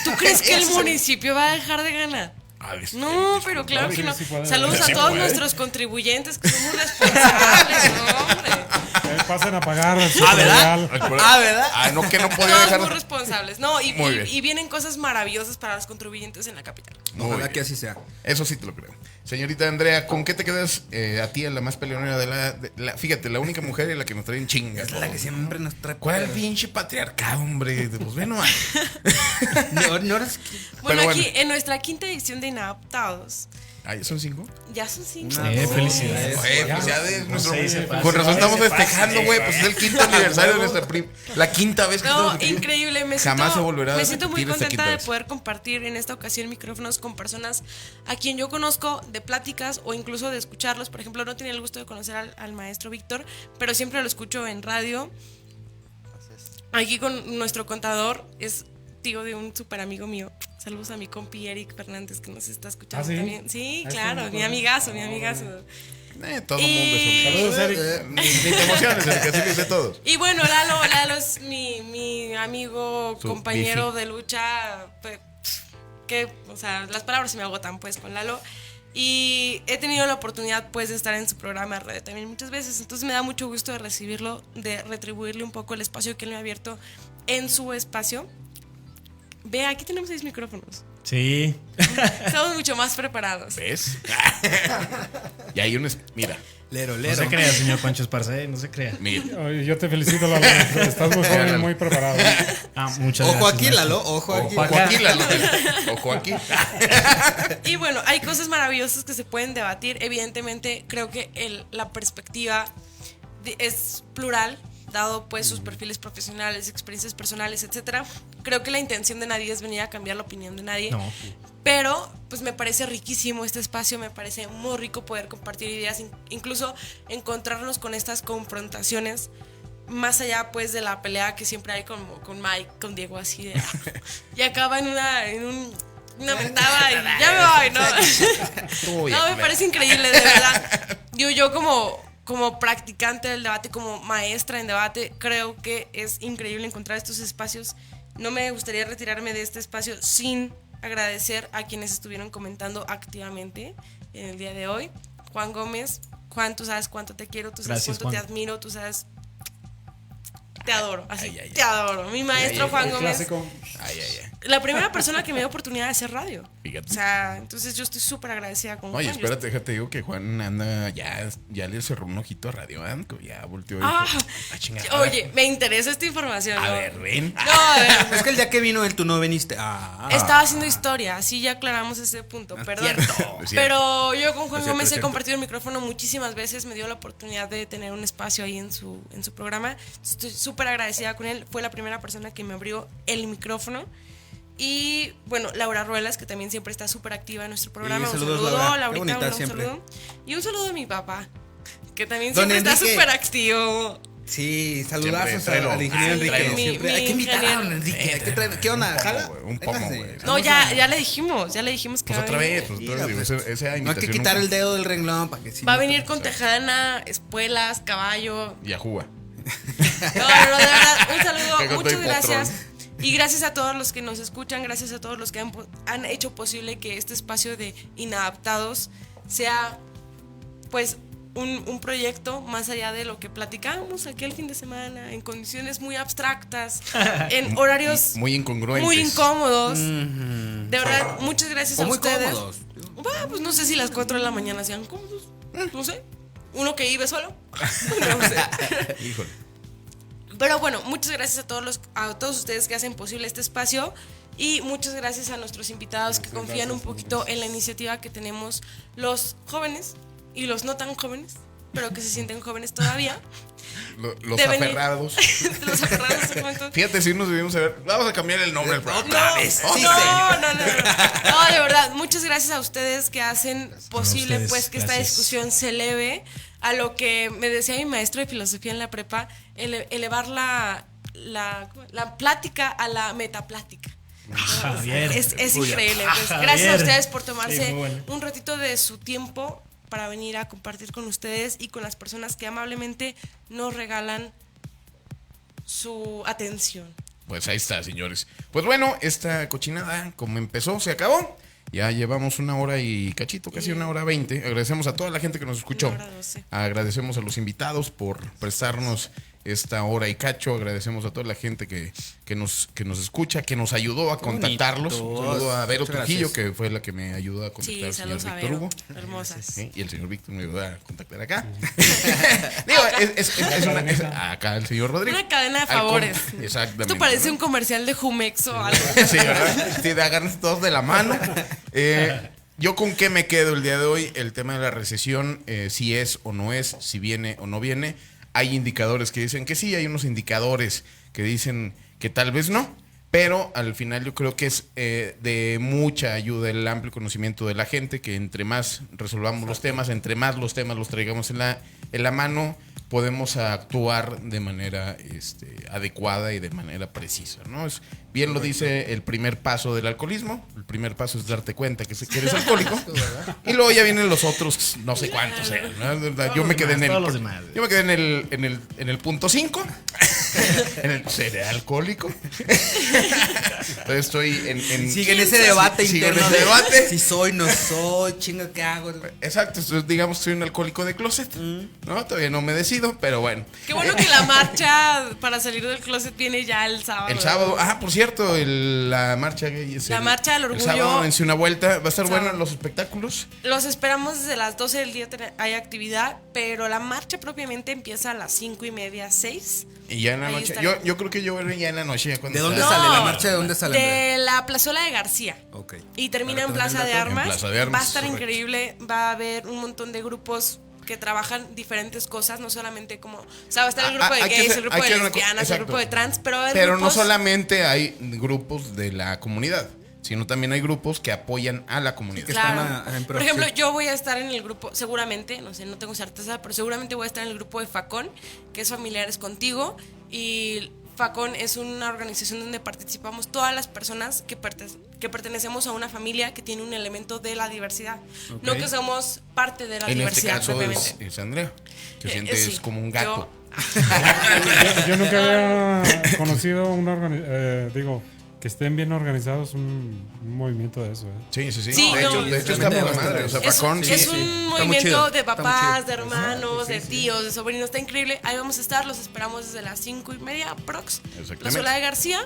¿tú crees que el municipio va a dejar de ganar? A ver, No, pero claro que no. sí puede. Saludos a Sí todos puede. nuestros contribuyentes que son muy responsables, ¿no, hombre? Pasen a pagar su ¿verdad? predial. ¿Verdad? No, que no podía Todos dejar. muy responsables. No, Muy bien. y vienen cosas maravillosas para los contribuyentes en la capital. Muy Ojalá bien. que así sea. Eso sí te lo creo. Señorita Andrea, ¿con qué te quedas a ti, a la más peleonera de la fíjate, la única mujer y la que nos trae en chingas? Es la que siempre nos trae. ¿Cuál pinche patriarcado, hombre? Pues ve nomás. No eres. Bueno, Pero aquí bueno. en nuestra quinta edición de Inadaptados, Ah, ¿ya son 5? ya son 5. Felicidades. Pues ya de nuestro. se dice fácil. Con razón No estamos se dice festejando, fácil. güey. Pues es el quinto aniversario de nuestra la quinta vez que No, estamos aquí. increíble. Jamás se volverá a me siento muy repetir esta contenta quinta de vez. poder compartir en esta ocasión micrófonos con personas a quien yo conozco de pláticas o incluso de escucharlos. Por ejemplo, no tenía el gusto de conocer al maestro Víctor, pero siempre lo escucho en radio. Aquí con nuestro contador es tío de un súper amigo mío. Saludos a mi compi Eric Fernández que nos está escuchando ¿Ah, sí? también. Sí, Ah, claro, está mi muy amigazo, mi amigazo. Todo el mundo es amigo. Saludos, Eric. Ni te emociones, el que así dice todos. Y bueno, Lalo es mi amigo, Su compañero bifi. de lucha, pues, que, o sea, las palabras se me agotan pues con Lalo. Y he tenido la oportunidad pues de estar en su programa de radio también muchas veces, entonces me da mucho gusto de recibirlo, de retribuirle un poco el espacio que él me ha abierto en su espacio. Ve, aquí tenemos 6 micrófonos. Sí. Estamos mucho más preparados. ¿Ves? Y hay un. Mira, Lero, No lero. se crea, señor Pancho Esparza, no se crea. mira. Oye, yo te felicito, Lalo. Estás muy joven y muy preparado. Muchas Ojo gracias, aquí, maestro. Lalo, ojo aquí. Ojo aquí, Lalo. Ojo aquí. Y bueno, hay cosas maravillosas que se pueden debatir. Evidentemente, creo que la perspectiva es plural, dado pues sus perfiles profesionales, experiencias personales, etcétera. Creo que la intención de nadie es venir a cambiar la opinión de nadie. No. Pero pues me parece riquísimo este espacio, me parece muy rico poder compartir ideas, incluso encontrarnos con estas confrontaciones más allá pues de la pelea que siempre hay con Mike, con Diego, así de y acaba en una mentada y ya me voy, ¿no? No, me parece increíble, de verdad. Yo como practicante del debate, como maestra en debate, creo que es increíble encontrar estos espacios. No me gustaría retirarme de este espacio sin agradecer a quienes estuvieron comentando activamente en el día de hoy. Juan Gómez, Juan, tú sabes cuánto te quiero, tú sabes Gracias, cuánto te Juan. admiro, tú sabes Te adoro, así, Ay, ay, te adoro. Mi maestro Juan Gómez. Clásico. Ay, ay, ay. La primera persona que me dio oportunidad de hacer radio. Fíjate. O sea, entonces yo estoy súper agradecida con Oye, Juan. espérate, déjate, digo que Juan anda, ya le cerró un ojito a Radio Anco, ya volteó. y dijo, Ah, chingada. oye, me interesa esta información. A ¿no? ver, ven. No, a ver. Es que el día que vino él, tú no viniste. Estaba haciendo historia, así ya aclaramos ese punto, perdón. cierto. Pero yo con Juan Es cierto, Gómez es he cierto. compartido el micrófono muchísimas veces, me dio la oportunidad de tener un espacio ahí en su programa. Estoy súper agradecida con él, fue la primera persona que me abrió el micrófono. Y bueno, Laura Ruelas, que también siempre está súper activa en nuestro programa. Sí, Un saludos, saludo, Laura. Qué Laurita, bonita un siempre. saludo. Y un saludo de mi papá, que también Don siempre está Enrique. súper activo. Sí, saludazos Siempre, tráelo. al ingeniero Ay, Enrique. mi- Siempre mi hay que invitar a don ingeniero. Enrique. Hay que traer- ¿Qué onda? ¿Jala? Un pomo, Véngase. güey. No, ya le dijimos que Pues va a otra venir. vez, pues Sí, otra vez, pues, esa No hay que invitación quitar nunca- el dedo del renglón para que sí. Va a venir con tejana, espuelas, caballo. Y a Juba. No, de verdad, un Que saludo, con muchas todo y gracias. potrón. Y gracias a todos los que nos escuchan, gracias a todos los que han hecho posible que este espacio de Inadaptados sea, pues, un proyecto más allá de lo que platicamos aquí el fin de semana, en condiciones muy abstractas, en horarios Muy incongruentes. muy incómodos. De verdad, muchas gracias O a muy ustedes. cómodos. Bueno, pues no sé si las 4 de la mañana sean cómodos. No sé. Uno que vive solo. No sé. Híjole. Pero bueno, muchas gracias a todos ustedes que hacen posible este espacio y muchas gracias a nuestros invitados que confían un poquito en la iniciativa que tenemos los jóvenes y los no tan jóvenes, pero que se sienten jóvenes todavía. Los De venir. aferrados. Los aferrados a su juventud. Fíjate, si nos debimos saber. Vamos a cambiar el nombre del programa. No, vez. no, Sí, no, señor. no, no, de verdad, muchas gracias a ustedes que hacen posible ustedes, pues que esta gracias. discusión se eleve a lo que me decía mi maestro de filosofía en la prepa, elevar la plática a la metaplática. Javier. Es increíble. Pues, Javier. gracias a ustedes por Sí, tomarse muy bueno. un ratito de su tiempo para venir a compartir con ustedes y con las personas que amablemente nos regalan su atención. Pues ahí está, señores. Pues bueno, esta cochinada, como empezó, se acabó. Ya llevamos 1 hora y cachito, casi 1 hora 20. Agradecemos a toda la gente que nos escuchó. 1 hora 12. Agradecemos a los invitados por prestarnos esta hora y cacho. Agradecemos a toda la gente que nos escucha, que nos ayudó a contactarlos. Un bonitos. saludo a Vero Muchas Trujillo, gracias. que fue la que me ayudó a contactar Sí, al señor saludos a Víctor Vero. Hugo. Hermosas. Sí, y el señor Víctor me ayudó a contactar acá. Digo, es acá el señor Rodrigo. Una cadena de favores. Exactamente. Esto parece ¿no? un comercial de Jumex o algo. Sí, ¿verdad? Sí, de agarrarse todos de la mano. Yo con qué me quedo el día de hoy, el tema de la recesión, si es o no es, si viene o no viene. Hay indicadores que dicen que sí, hay unos indicadores que dicen que tal vez no, pero al final yo creo que es de mucha ayuda el amplio conocimiento de la gente, que entre más resolvamos los temas, entre más los temas los traigamos en la mano, podemos actuar de manera adecuada y de manera precisa, ¿no? Bien lo dice el primer paso del alcoholismo. El primer paso es darte cuenta que eres alcohólico. Y luego ya vienen los otros, no sé cuántos sean, ¿no? Yo me quedé en el punto 5. En el seré alcohólico. Entonces estoy en Sigue en ese debate sigo en interno ese de debate. si soy, no soy, chinga, ¿qué hago? Exacto, entonces, digamos soy un alcohólico de closet. No, todavía no me decido, pero bueno. Qué bueno que la marcha para salir del closet viene ya el sábado. El sábado, por cierto, la marcha gay es La marcha del orgullo. El sábado, dense una vuelta, va a estar Sábado. bueno los espectáculos. Los esperamos desde las 12 del día, hay actividad, pero la marcha propiamente empieza a las 5:30, 6. Y ya en la Ahí noche, estaré. yo creo que yo veré ya en la noche. Ya cuando ¿De dónde está- sale? ¿La marcha de dónde sale? De la plazuela de García. Ok. Y termina Para en que nos den Plaza de dato. Armas. En Plaza de Armas, Va a estar correcto. increíble, va a haber un montón de grupos que trabajan diferentes cosas, no solamente como, o sea, va a estar el grupo de hay que gays, hacer- el grupo hay de que hacer una lesbianas, el exacto. grupo de trans, pero va a haber Pero no grupos, solamente hay grupos de la comunidad, sino también hay grupos que apoyan a la comunidad. Que claro. están en Por ejemplo, sí. yo voy a estar en el grupo, seguramente, no sé, no tengo certeza, pero seguramente voy a estar en el grupo de Facón, que es Familiares Contigo, y Facón es una organización donde participamos todas las personas que pertenecemos a una familia que tiene un elemento de la diversidad. Ok. No que somos parte de la En este diversidad caso propiamente. es Andrea, que siente Sí, es como un gato. Yo nunca había conocido una organización, que estén bien organizados un movimiento de eso. Sí. Sí, de hecho está muy madre. O sea, es Facón, es sí. un Está muy movimiento chido, de está muy papás, chido. de hermanos, de tíos, de sobrinos. Está increíble. Ahí vamos a estar. Los esperamos desde las 5:30 prox. Exactamente. La Sola de García.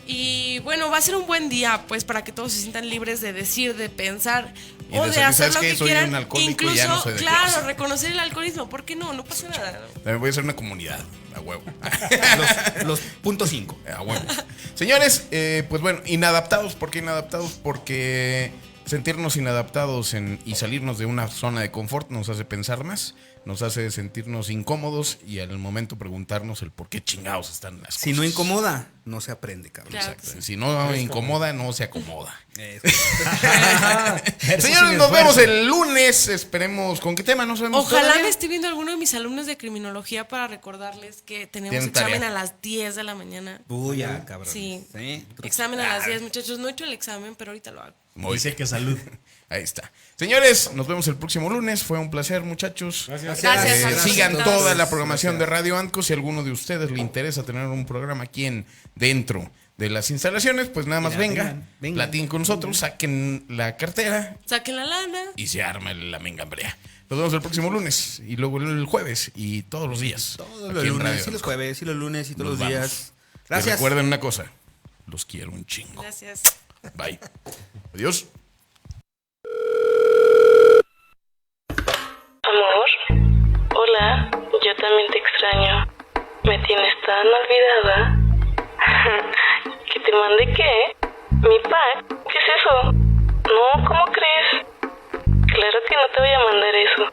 Y bueno, va a ser un buen día, pues, para que todos se sientan libres de decir, de pensar Y o de de decir, hacer ¿sabes lo qué? que Soy quieran. un alcohólico y Incluso, ya no soy de claro, closet. reconocer el alcoholismo. ¿Por qué no? No pasa nada. También voy a hacer una comunidad, a huevo. Los punto 5. A huevo. Señores, pues bueno, inadaptados. ¿Por qué inadaptados? Porque sentirnos inadaptados y salirnos de una zona de confort nos hace pensar más, nos hace sentirnos incómodos y al momento preguntarnos el por qué chingados están las cosas. Si no incomoda, no se aprende, cabrón. Claro. Exacto. Si no incomoda, no se acomoda. Eso. Señores, nos vemos el lunes. Esperemos. ¿Con qué tema? No sabemos. Ojalá todavía. me esté viendo alguno de mis alumnos de criminología para recordarles que tenemos Tienen examen tarea. a las 10 de la mañana. Uy, ya, cabrón. Sí. Sí. Examen a las 10, muchachos. No he hecho el examen, pero ahorita lo hago. Muy Dice bien. que salud. Ahí está. Señores, nos vemos el próximo lunes. Fue un placer, muchachos. Gracias. Gracias, Eh, Carlos. sigan Gracias. toda la programación de Radio Anco. Si a alguno de ustedes le interesa tener un programa aquí dentro de las instalaciones, pues nada más vengan, platiquen con nosotros, saquen la cartera Saquen la lana. y se arma la mengambrea. Nos vemos el próximo lunes y luego el jueves y todos los días. Todos aquí los en lunes, Radio y los Anco. jueves, y los lunes, y todos Nos los días. vamos. Y Gracias. recuerden una cosa, los quiero un chingo. Gracias. Bye. Adiós. Amor, hola, yo también te extraño. Me tienes tan olvidada. ¿Que te mande qué? ¿Mi pack? ¿Qué es eso? No, ¿cómo crees? Claro que no te voy a mandar eso.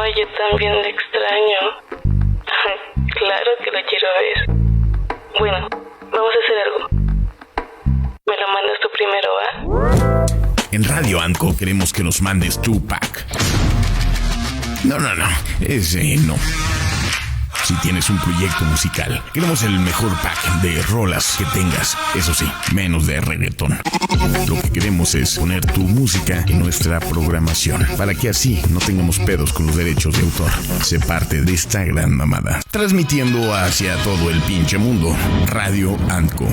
Ay, yo también le extraño. Claro que lo quiero ver. Bueno, vamos a hacer algo. Me lo mandas tú primero, ¿va? En Radio Anco queremos que nos mandes tu pack. No, ese no. Si tienes un proyecto musical, queremos el mejor pack de rolas que tengas. Eso sí, menos de reggaetón. Lo que queremos es poner tu música en nuestra programación, para que así no tengamos pedos con los derechos de autor. Sé parte de esta gran mamada. Transmitiendo hacia todo el pinche mundo. Radio Anco.